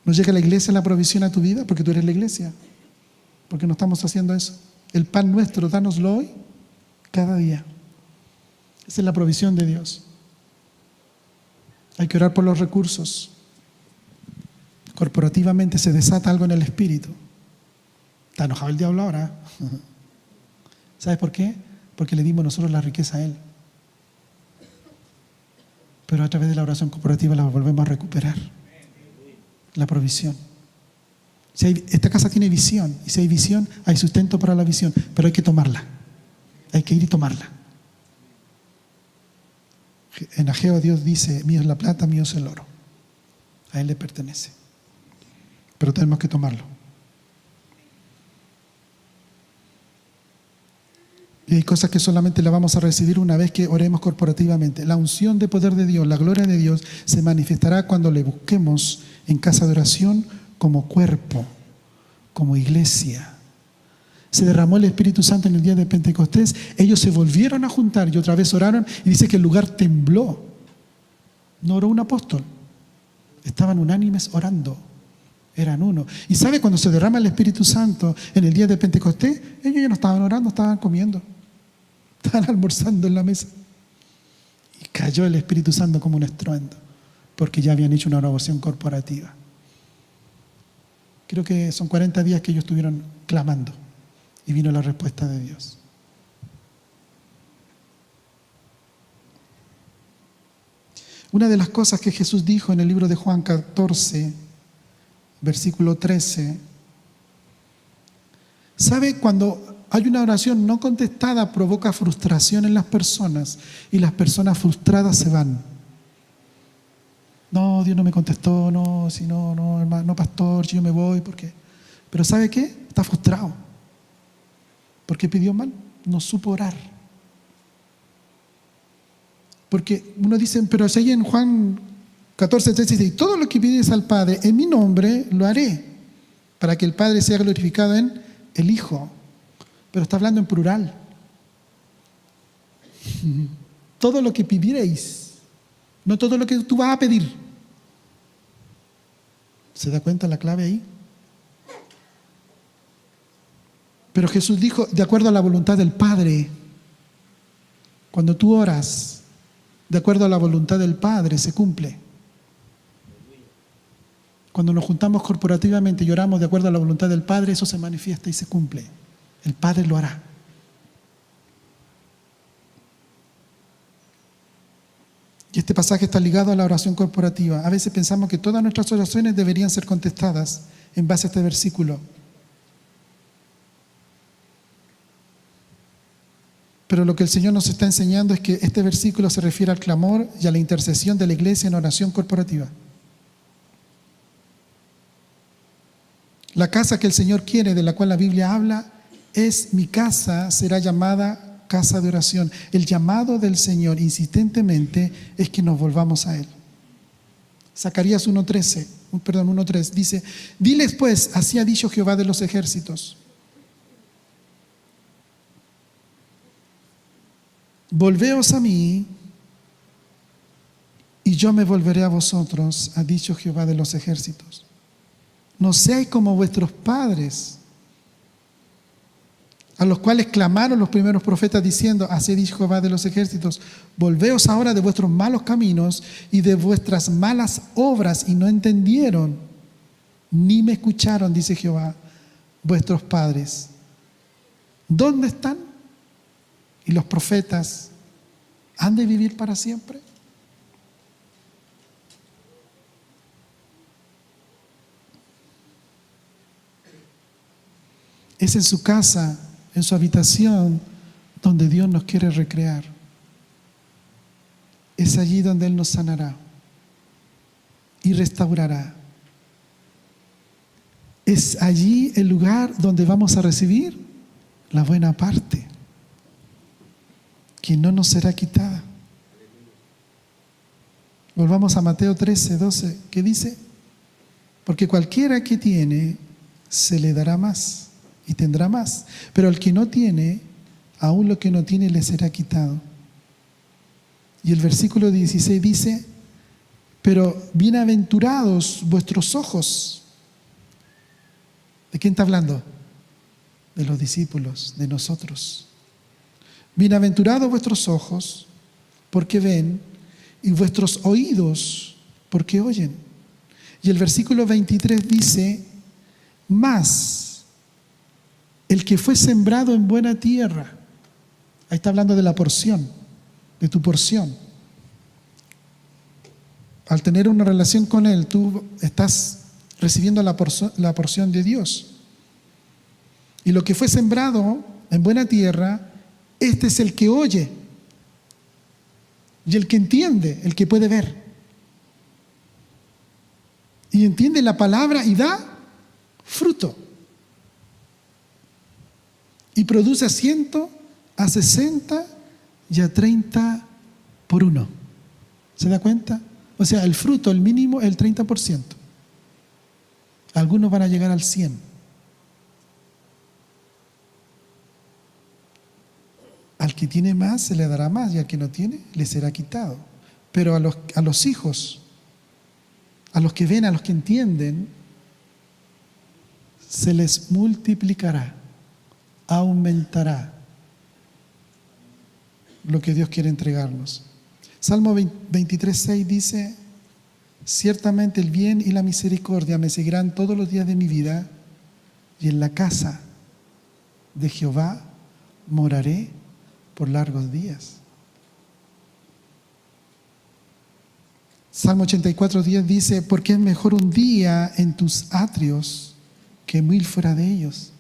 ¿No llega a la iglesia la provisión a tu vida? Porque tú eres la iglesia. Porque no estamos haciendo eso. El pan nuestro, dánoslo hoy, cada día. Esa es la provisión de Dios. Hay que orar por los recursos. Corporativamente se desata algo en el espíritu. Está enojado el diablo ahora. ¿Sabes por qué? Porque le dimos nosotros la riqueza a él. Pero a través de la oración corporativa la volvemos a recuperar. La provisión. Esta casa tiene visión. Y si hay visión, hay sustento para la visión. Pero hay que tomarla. Hay que ir y tomarla. En Ageo Dios dice, mío es la plata, mío es el oro. A él le pertenece. Pero tenemos que tomarlo. Y hay cosas que solamente las vamos a recibir una vez que oremos corporativamente. La unción de poder de Dios, la gloria de Dios se manifestará cuando le busquemos en casa de oración como cuerpo, como iglesia. Se derramó el Espíritu Santo en el día de Pentecostés. Ellos se volvieron a juntar y otra vez oraron y dice que el lugar tembló. No oró un apóstol. Estaban unánimes orando. Eran uno. Y ¿sabe? Cuando se derrama el Espíritu Santo en el día de Pentecostés, ellos ya no estaban orando, estaban comiendo. Estaban almorzando en la mesa y cayó el Espíritu Santo como un estruendo, porque ya habían hecho una oración corporativa. Creo que son 40 días que ellos estuvieron clamando y vino la respuesta de Dios. Una de las cosas que Jesús dijo en el libro de Juan 14, versículo 13, ¿sabe? Cuando hay una oración no contestada provoca frustración en las personas y las personas frustradas se van. No, Dios no me contestó, no, si no, no, hermano, no, pastor, yo me voy, porque. Pero ¿sabe qué? Está frustrado. Porque pidió mal, no supo orar. Porque uno dice, pero si ahí en Juan 14, 13 dice, y todo lo que pides al Padre en mi nombre lo haré, para que el Padre sea glorificado en el Hijo. Pero está hablando en plural. Todo lo que pidierais, no todo lo que tú vas a pedir. ¿Se da cuenta la clave ahí? Pero Jesús dijo, de acuerdo a la voluntad del Padre. Cuando tú oras, de acuerdo a la voluntad del Padre, se cumple. Cuando nos juntamos corporativamente y oramos de acuerdo a la voluntad del Padre, eso se manifiesta y se cumple. El Padre lo hará. Y este pasaje está ligado a la oración corporativa. A veces pensamos que todas nuestras oraciones deberían ser contestadas en base a este versículo. Pero lo que el Señor nos está enseñando es que este versículo se refiere al clamor y a la intercesión de la iglesia en oración corporativa. La casa que el Señor quiere, de la cual la Biblia habla, es mi casa, será llamada casa de oración. El llamado del Señor insistentemente es que nos volvamos a Él. Zacarías 1:3 dice, diles pues, así ha dicho Jehová de los ejércitos. Volveos a mí y yo me volveré a vosotros, ha dicho Jehová de los ejércitos. No seáis como vuestros padres, a los cuales clamaron los primeros profetas diciendo, así dijo Jehová de los ejércitos, volveos ahora de vuestros malos caminos y de vuestras malas obras, y no entendieron, ni me escucharon, dice Jehová, vuestros padres. ¿Dónde están? ¿Y los profetas han de vivir para siempre? Es en su casa, en su habitación, donde Dios nos quiere recrear. Es allí donde Él nos sanará y restaurará. Es allí el lugar donde vamos a recibir la buena parte, que no nos será quitada. Volvamos a Mateo 13:12, que dice, porque cualquiera que tiene, se le dará más y tendrá más, pero al que no tiene, aún lo que no tiene le será quitado. Y el versículo 16 dice, pero bienaventurados vuestros ojos. ¿De quién está hablando? De los discípulos, de nosotros. Bienaventurados vuestros ojos, porque ven, y vuestros oídos, porque oyen. Y el versículo 23 dice, mas el que fue sembrado en buena tierra, ahí está hablando de la porción, de tu porción. Al tener una relación con Él, tú estás recibiendo la porción de Dios. Y lo que fue sembrado en buena tierra, este es el que oye y el que entiende, el que puede ver. Y entiende la palabra y da fruto. Y produce a 100, a 60 y a 30 por uno. ¿Se da cuenta? O sea, el fruto, el mínimo, es el 30%. Algunos van a llegar al 100%. Al que tiene más se le dará más y al que no tiene le será quitado. Pero a los hijos, a los que ven, a los que entienden, se les multiplicará, aumentará. lo que Dios quiere entregarnos. Salmo 23:6 dice: ciertamente el bien y la misericordia me seguirán todos los días de mi vida, y en la casa de Jehová moraré por largos días. Salmo 84:10 dice: porque es mejor un día en tus atrios que 1000 fuera de ellos.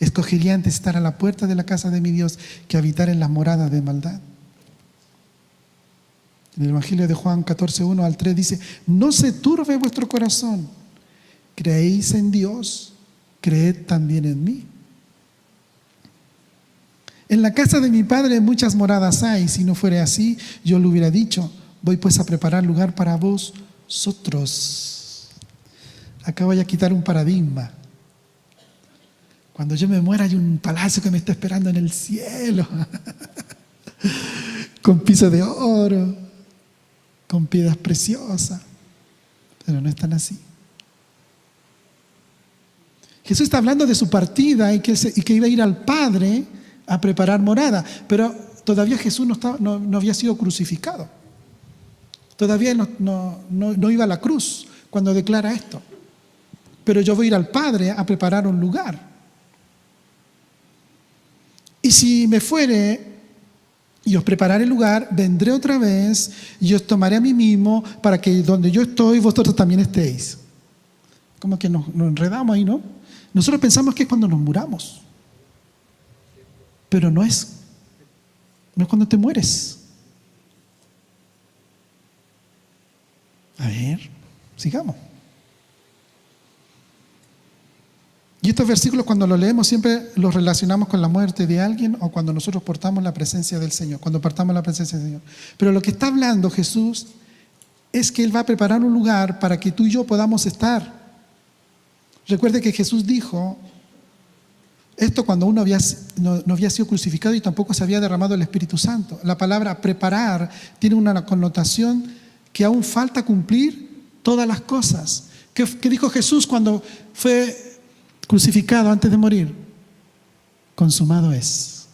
Escogería antes estar a la puerta de la casa de mi Dios que habitar en las moradas de maldad. En el Evangelio de Juan 14:1-3 dice: no se turbe vuestro corazón, creéis en Dios, creed también en mí. En la casa de mi Padre muchas moradas hay, si no fuera así, yo lo hubiera dicho. Voy pues a preparar lugar para vosotros. Acá voy a quitar un paradigma. Cuando yo me muera hay un palacio que me está esperando en el cielo, con piso de oro, con piedras preciosas. Pero no es tan así. Jesús está hablando de su partida y que iba a ir al Padre a preparar morada, pero todavía Jesús no había sido crucificado. Todavía no iba a la cruz cuando declara esto. Pero yo voy a ir al Padre a preparar un lugar. Y si me fuere y os prepararé el lugar, vendré otra vez y os tomaré a mí mismo para que donde yo estoy, vosotros también estéis. Como que nos enredamos ahí, ¿no? Nosotros pensamos que es cuando nos muramos. Pero no es cuando te mueres. A ver, sigamos. Y estos versículos, cuando los leemos, siempre los relacionamos con la muerte de alguien o cuando nosotros portamos la presencia del Señor, cuando partamos la presencia del Señor. Pero lo que está hablando Jesús es que Él va a preparar un lugar para que tú y yo podamos estar. Recuerde que Jesús dijo esto cuando no había sido crucificado y tampoco se había derramado el Espíritu Santo. La palabra preparar tiene una connotación que aún falta cumplir todas las cosas. ¿Qué dijo Jesús cuando fue crucificado antes de morir? Consumado es.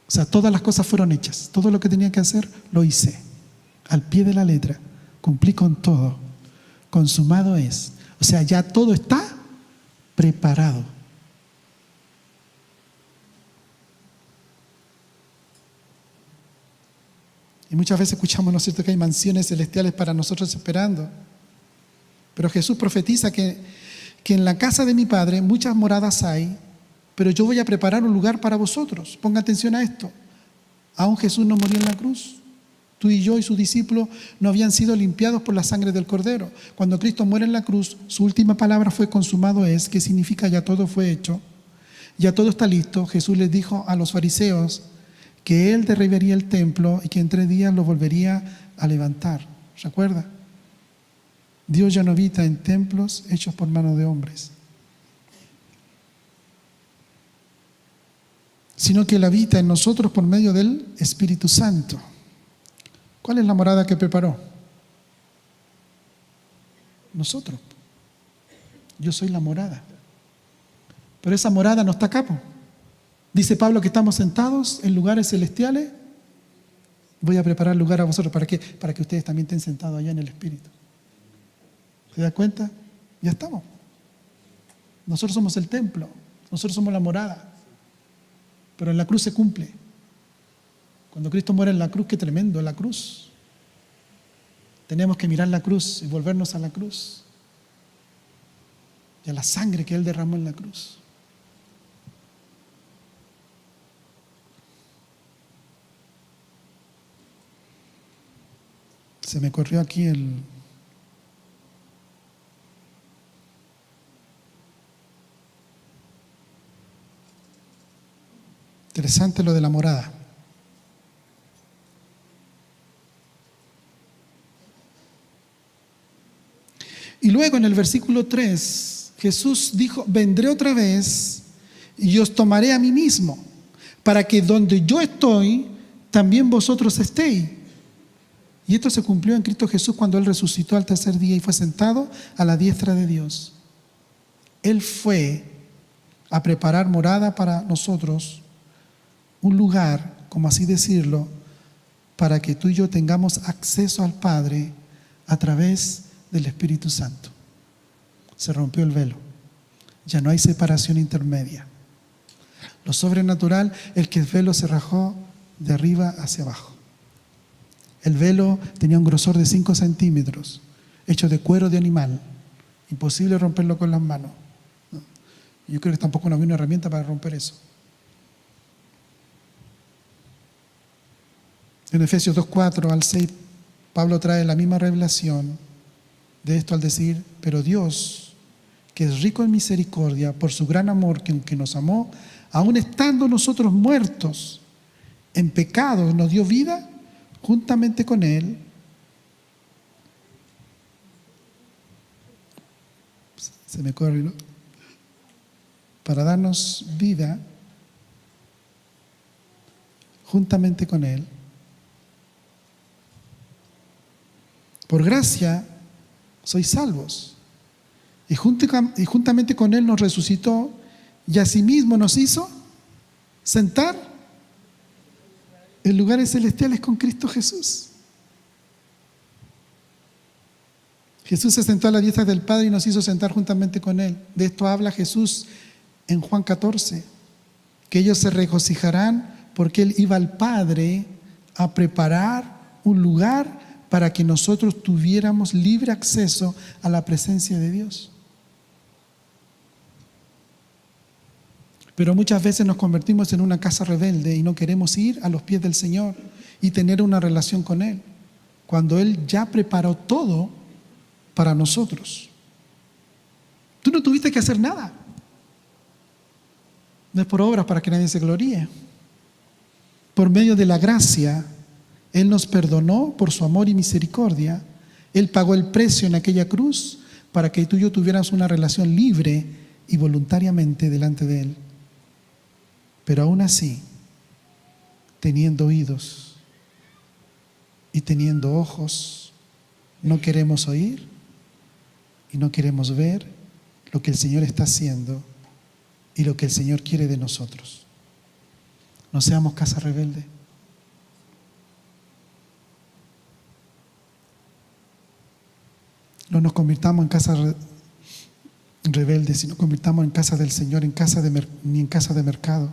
O sea, todas las cosas fueron hechas. Todo lo que tenía que hacer, lo hice. Al pie de la letra. Cumplí con todo. Consumado es. O sea, ya todo está preparado. Y muchas veces escuchamos, ¿no es cierto?, que hay mansiones celestiales para nosotros esperando. Pero Jesús profetiza que en la casa de mi Padre muchas moradas hay, pero yo voy a preparar un lugar para vosotros. Ponga atención a esto. Aún Jesús no murió en la cruz. Tú y yo y sus discípulos no habían sido limpiados por la sangre del Cordero. Cuando Cristo muere en la cruz, su última palabra fue consumado es, que significa ya todo fue hecho, ya todo está listo. Jesús les dijo a los fariseos que Él derribaría el templo y que en 3 días lo volvería a levantar. ¿Recuerda? Dios ya no habita en templos hechos por mano de hombres, sino que Él habita en nosotros por medio del Espíritu Santo. ¿Cuál es la morada que preparó? Nosotros. Yo soy la morada. Pero esa morada no está acá, po. Dice Pablo que estamos sentados en lugares celestiales. Voy a preparar lugar a vosotros. ¿Para qué? Para que ustedes también estén sentados allá en el Espíritu. ¿Se da cuenta? Ya estamos. Nosotros somos el templo. Nosotros somos la morada. Pero en la cruz se cumple. Cuando Cristo muere en la cruz, qué tremendo, la cruz. Tenemos que mirar la cruz y volvernos a la cruz. Y a la sangre que Él derramó en la cruz. Se me corrió aquí el... Interesante lo de la morada. Y luego en el versículo 3, Jesús dijo: vendré otra vez y os tomaré a mí mismo, para que donde yo estoy, también vosotros estéis. Y esto se cumplió en Cristo Jesús cuando Él resucitó al 3er día y fue sentado a la diestra de Dios. Él fue a preparar morada para nosotros, un lugar, como así decirlo, para que tú y yo tengamos acceso al Padre a través del Espíritu Santo. Se rompió el velo. Ya no hay separación intermedia. Lo sobrenatural es que el velo se rajó de arriba hacia abajo. El velo tenía un grosor de 5 centímetros, hecho de cuero de animal. Imposible romperlo con las manos. Yo creo que tampoco no había una herramienta para romper eso. En Efesios 2:4 al 6, Pablo trae la misma revelación de esto al decir: pero Dios, que es rico en misericordia, por su gran amor que nos amó, aun estando nosotros muertos en pecados, nos dio vida juntamente con Él. Se me corre, ¿no? Para darnos vida juntamente con Él. Por gracia sois salvos. Y juntamente con Él nos resucitó y asimismo nos hizo sentar en lugares celestiales con Cristo Jesús. Jesús se sentó a la diestra del Padre y nos hizo sentar juntamente con Él. De esto habla Jesús en Juan 14, que ellos se regocijarán porque Él iba al Padre a preparar un lugar para que nosotros tuviéramos libre acceso a la presencia de Dios. Pero muchas veces nos convertimos en una casa rebelde y no queremos ir a los pies del Señor y tener una relación con Él, cuando Él ya preparó todo para nosotros. Tú no tuviste que hacer nada. No es por obras para que nadie se gloríe. Por medio de la gracia, Él nos perdonó por su amor y misericordia. Él pagó el precio en aquella cruz para que tú y yo tuviéramos una relación libre y voluntariamente delante de Él. Pero aún así, teniendo oídos y teniendo ojos, no queremos oír y no queremos ver lo que el Señor está haciendo y lo que el Señor quiere de nosotros. No seamos casa rebelde. No nos convirtamos en casa rebeldes, sino convirtamos en casa del Señor, ni en casa de mercado,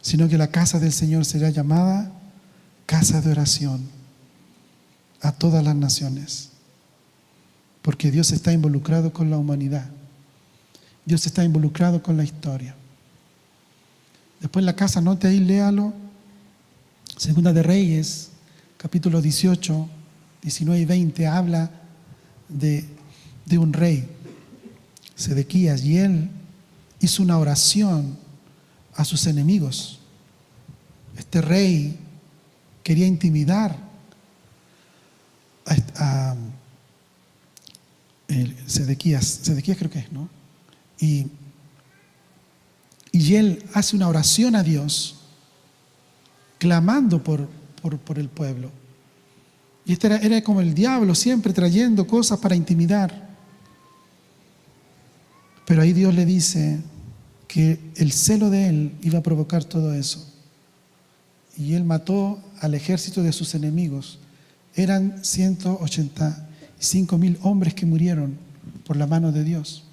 sino que la casa del Señor será llamada casa de oración a todas las naciones, porque Dios está involucrado con la humanidad. Dios está involucrado con la historia. Después la casa, note ahí, léalo. Segunda de Reyes, capítulo 18, 19 y 20, habla de un rey, Sedequías, y él hizo una oración a sus enemigos. Este rey quería intimidar a Sedequías creo que es, ¿no? Y él hace una oración a Dios, clamando por el pueblo. Y este era como el diablo, siempre trayendo cosas para intimidar. Pero ahí Dios le dice que el celo de él iba a provocar todo eso. Y él mató al ejército de sus enemigos. Eran 185,000 hombres que murieron por la mano de Dios.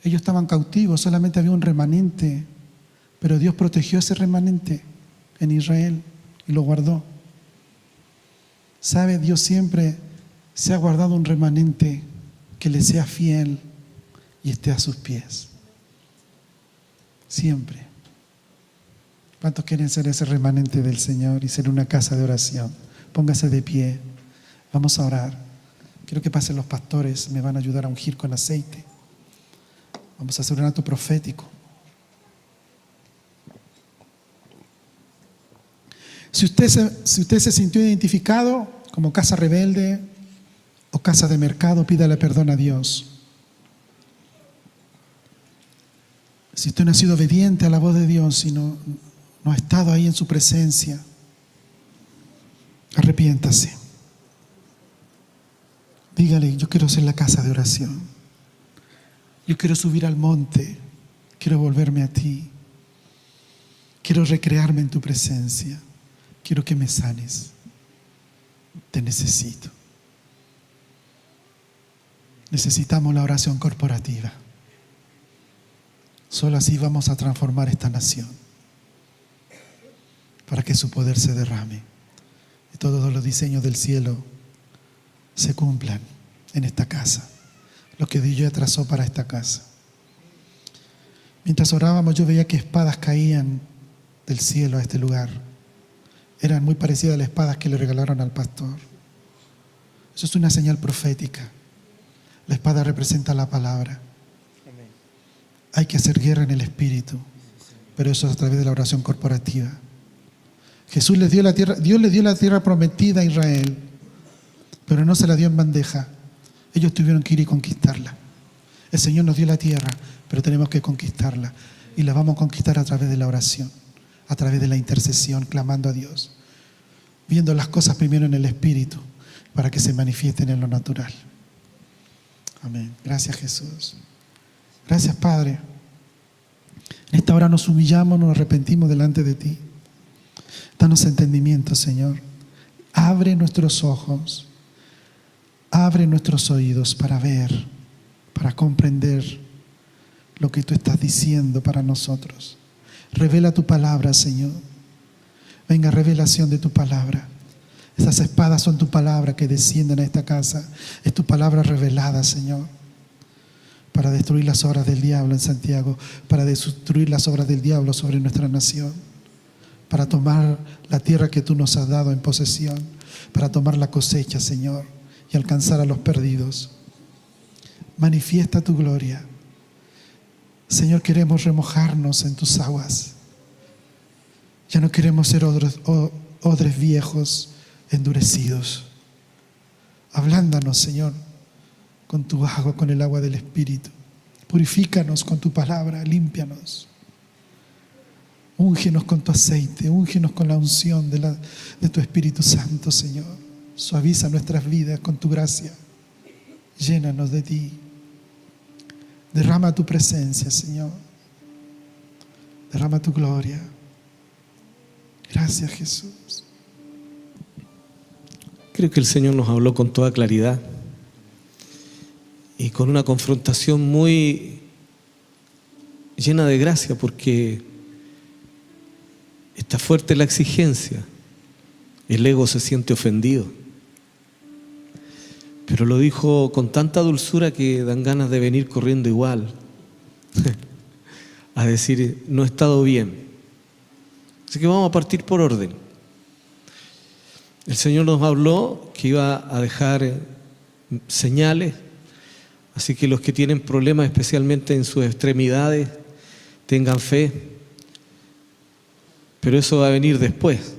Ellos estaban cautivos, solamente había un remanente, pero Dios protegió ese remanente en Israel y lo guardó. ¿Sabe? Dios siempre se ha guardado un remanente que le sea fiel y esté a sus pies. Siempre. ¿Cuántos quieren ser ese remanente del Señor y ser una casa de oración? Póngase de pie. Vamos a orar. Quiero que pasen los pastores, me van a ayudar a ungir con aceite. Vamos a hacer un acto profético. Si usted se sintió identificado como casa rebelde o casa de mercado, pídale perdón a Dios. Si usted no ha sido obediente a la voz de Dios y no ha estado ahí en su presencia, arrepiéntase. Dígale: yo quiero ser la casa de oración. Yo quiero subir al monte. Quiero volverme a ti. Quiero recrearme en tu presencia. quiero que me sanes. Te necesito. Necesitamos la oración corporativa. Solo así vamos a transformar esta nación, para que su poder se derrame y todos los diseños del cielo se cumplan en esta casa, lo que Dios ya trazó para esta casa. Mientras orábamos, yo veía que espadas caían del cielo a este lugar. Eran muy parecidas a las espadas que le regalaron al pastor. Eso es una señal profética. La espada representa la palabra. Hay que hacer guerra en el espíritu, pero eso es a través de la oración corporativa. Jesús les dio la tierra, Dios les dio la tierra prometida a Israel, pero no se la dio en bandeja. Ellos tuvieron que ir y conquistarla. El Señor nos dio la tierra, pero tenemos que conquistarla, y la vamos a conquistar a través de la oración, a través de la intercesión, clamando a Dios, viendo las cosas primero en el espíritu para que se manifiesten en lo natural. Amén. Gracias, Jesús. Gracias, Padre. En esta hora nos humillamos, nos arrepentimos delante de ti. Danos entendimiento, Señor. Abre nuestros ojos, abre nuestros oídos para ver, para comprender lo que tú estás diciendo para nosotros. Revela tu palabra, Señor. Venga revelación de tu palabra. Esas espadas son tu palabra que descienden a esta casa. Es tu palabra revelada, Señor, para destruir las obras del diablo en Santiago, para destruir las obras del diablo sobre nuestra nación, para tomar la tierra que tú nos has dado en posesión, para tomar la cosecha, Señor, y alcanzar a los perdidos. Manifiesta tu gloria. Señor, queremos remojarnos en tus aguas. Ya no queremos ser odres viejos, endurecidos. Ablándanos, Señor, con tu agua, con el agua del Espíritu. Purifícanos con tu palabra, límpianos. Úngenos con tu aceite, úngenos con la unción de tu Espíritu Santo, Señor. Suaviza nuestras vidas con tu gracia. Llénanos de ti. Derrama tu presencia, Señor. Derrama tu gloria. Gracias, Jesús. Creo que el Señor nos habló con toda claridad y con una confrontación muy llena de gracia, porque está fuerte la exigencia. El ego se siente ofendido, pero lo dijo con tanta dulzura que dan ganas de venir corriendo igual a decir: no he estado bien. Así que vamos a partir por orden. El Señor nos habló que iba a dejar señales, así que los que tienen problemas, especialmente en sus extremidades, tengan fe, pero eso va a venir después.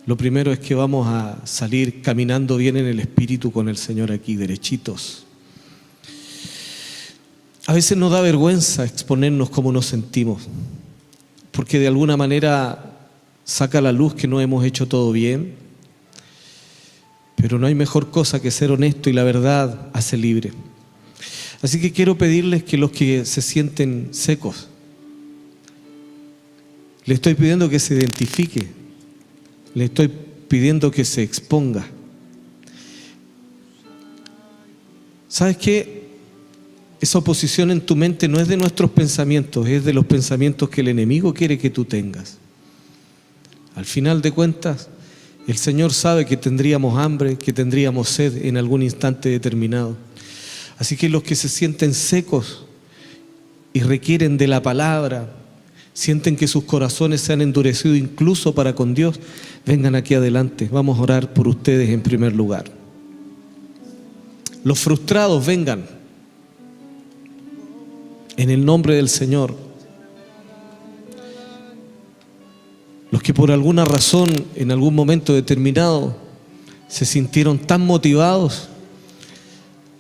Lo primero es que vamos a salir caminando bien en el Espíritu con el Señor aquí, derechitos. A veces nos da vergüenza exponernos como nos sentimos, porque de alguna manera saca a la luz que no hemos hecho todo bien, pero no hay mejor cosa que ser honesto, y la verdad hace libre. Así que quiero pedirles que los que se sienten secos, le estoy pidiendo que se identifique, le estoy pidiendo que se exponga. ¿Sabes qué? Esa oposición en tu mente no es de nuestros pensamientos, es de los pensamientos que el enemigo quiere que tú tengas. Al final de cuentas, el Señor sabe que tendríamos hambre, que tendríamos sed en algún instante determinado. Así que los que se sienten secos y requieren de la palabra, sienten que sus corazones se han endurecido incluso para con Dios, vengan aquí adelante. Vamos a orar por ustedes en primer lugar. Los frustrados, vengan. En el nombre del Señor. Los que por alguna razón, en algún momento determinado, se sintieron tan motivados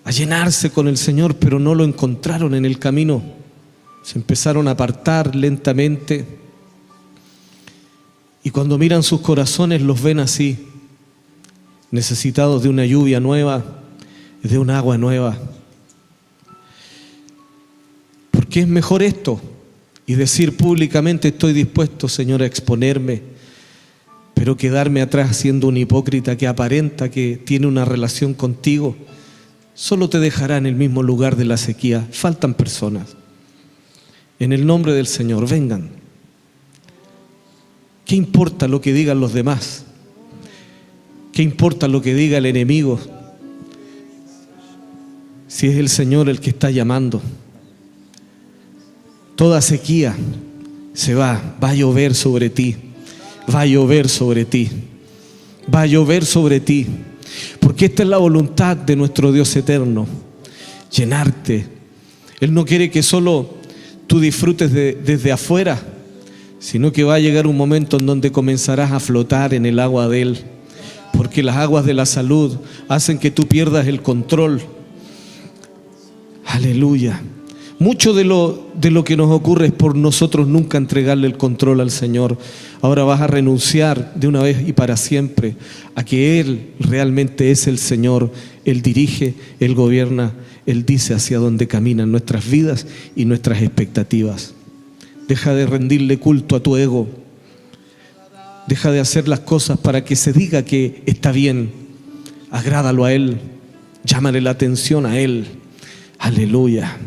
a llenarse con el Señor, pero no lo encontraron en el camino. Se empezaron a apartar lentamente. Y cuando miran sus corazones, los ven así, necesitados de una lluvia nueva, de un agua nueva. ¿Por qué es mejor esto? Y decir públicamente: estoy dispuesto, Señor, a exponerme Pero quedarme atrás siendo un hipócrita que aparenta que tiene una relación contigo, solo te dejará en el mismo lugar de la sequía. Faltan personas. En el nombre del Señor, vengan. ¿Qué importa lo que digan los demás? ¿Qué importa lo que diga el enemigo? Si es el Señor el que está llamando. Toda sequía se va a llover sobre ti. Va a llover sobre ti. Va a llover sobre ti. Porque esta es la voluntad de nuestro Dios eterno. Llenarte. Él no quiere que solo tú disfrutes desde afuera, sino que va a llegar un momento en donde comenzarás a flotar en el agua de Él. Porque las aguas de la salud hacen que tú pierdas el control. Aleluya. Mucho de lo que nos ocurre es por nosotros nunca entregarle el control al Señor. Ahora vas a renunciar de una vez y para siempre a que Él realmente es el Señor. Él dirige, Él gobierna, Él dice hacia dónde caminan nuestras vidas y nuestras expectativas. Deja de rendirle culto a tu ego. Deja de hacer las cosas para que se diga que está bien. Agrádalo a Él. Llámale la atención a Él. Aleluya.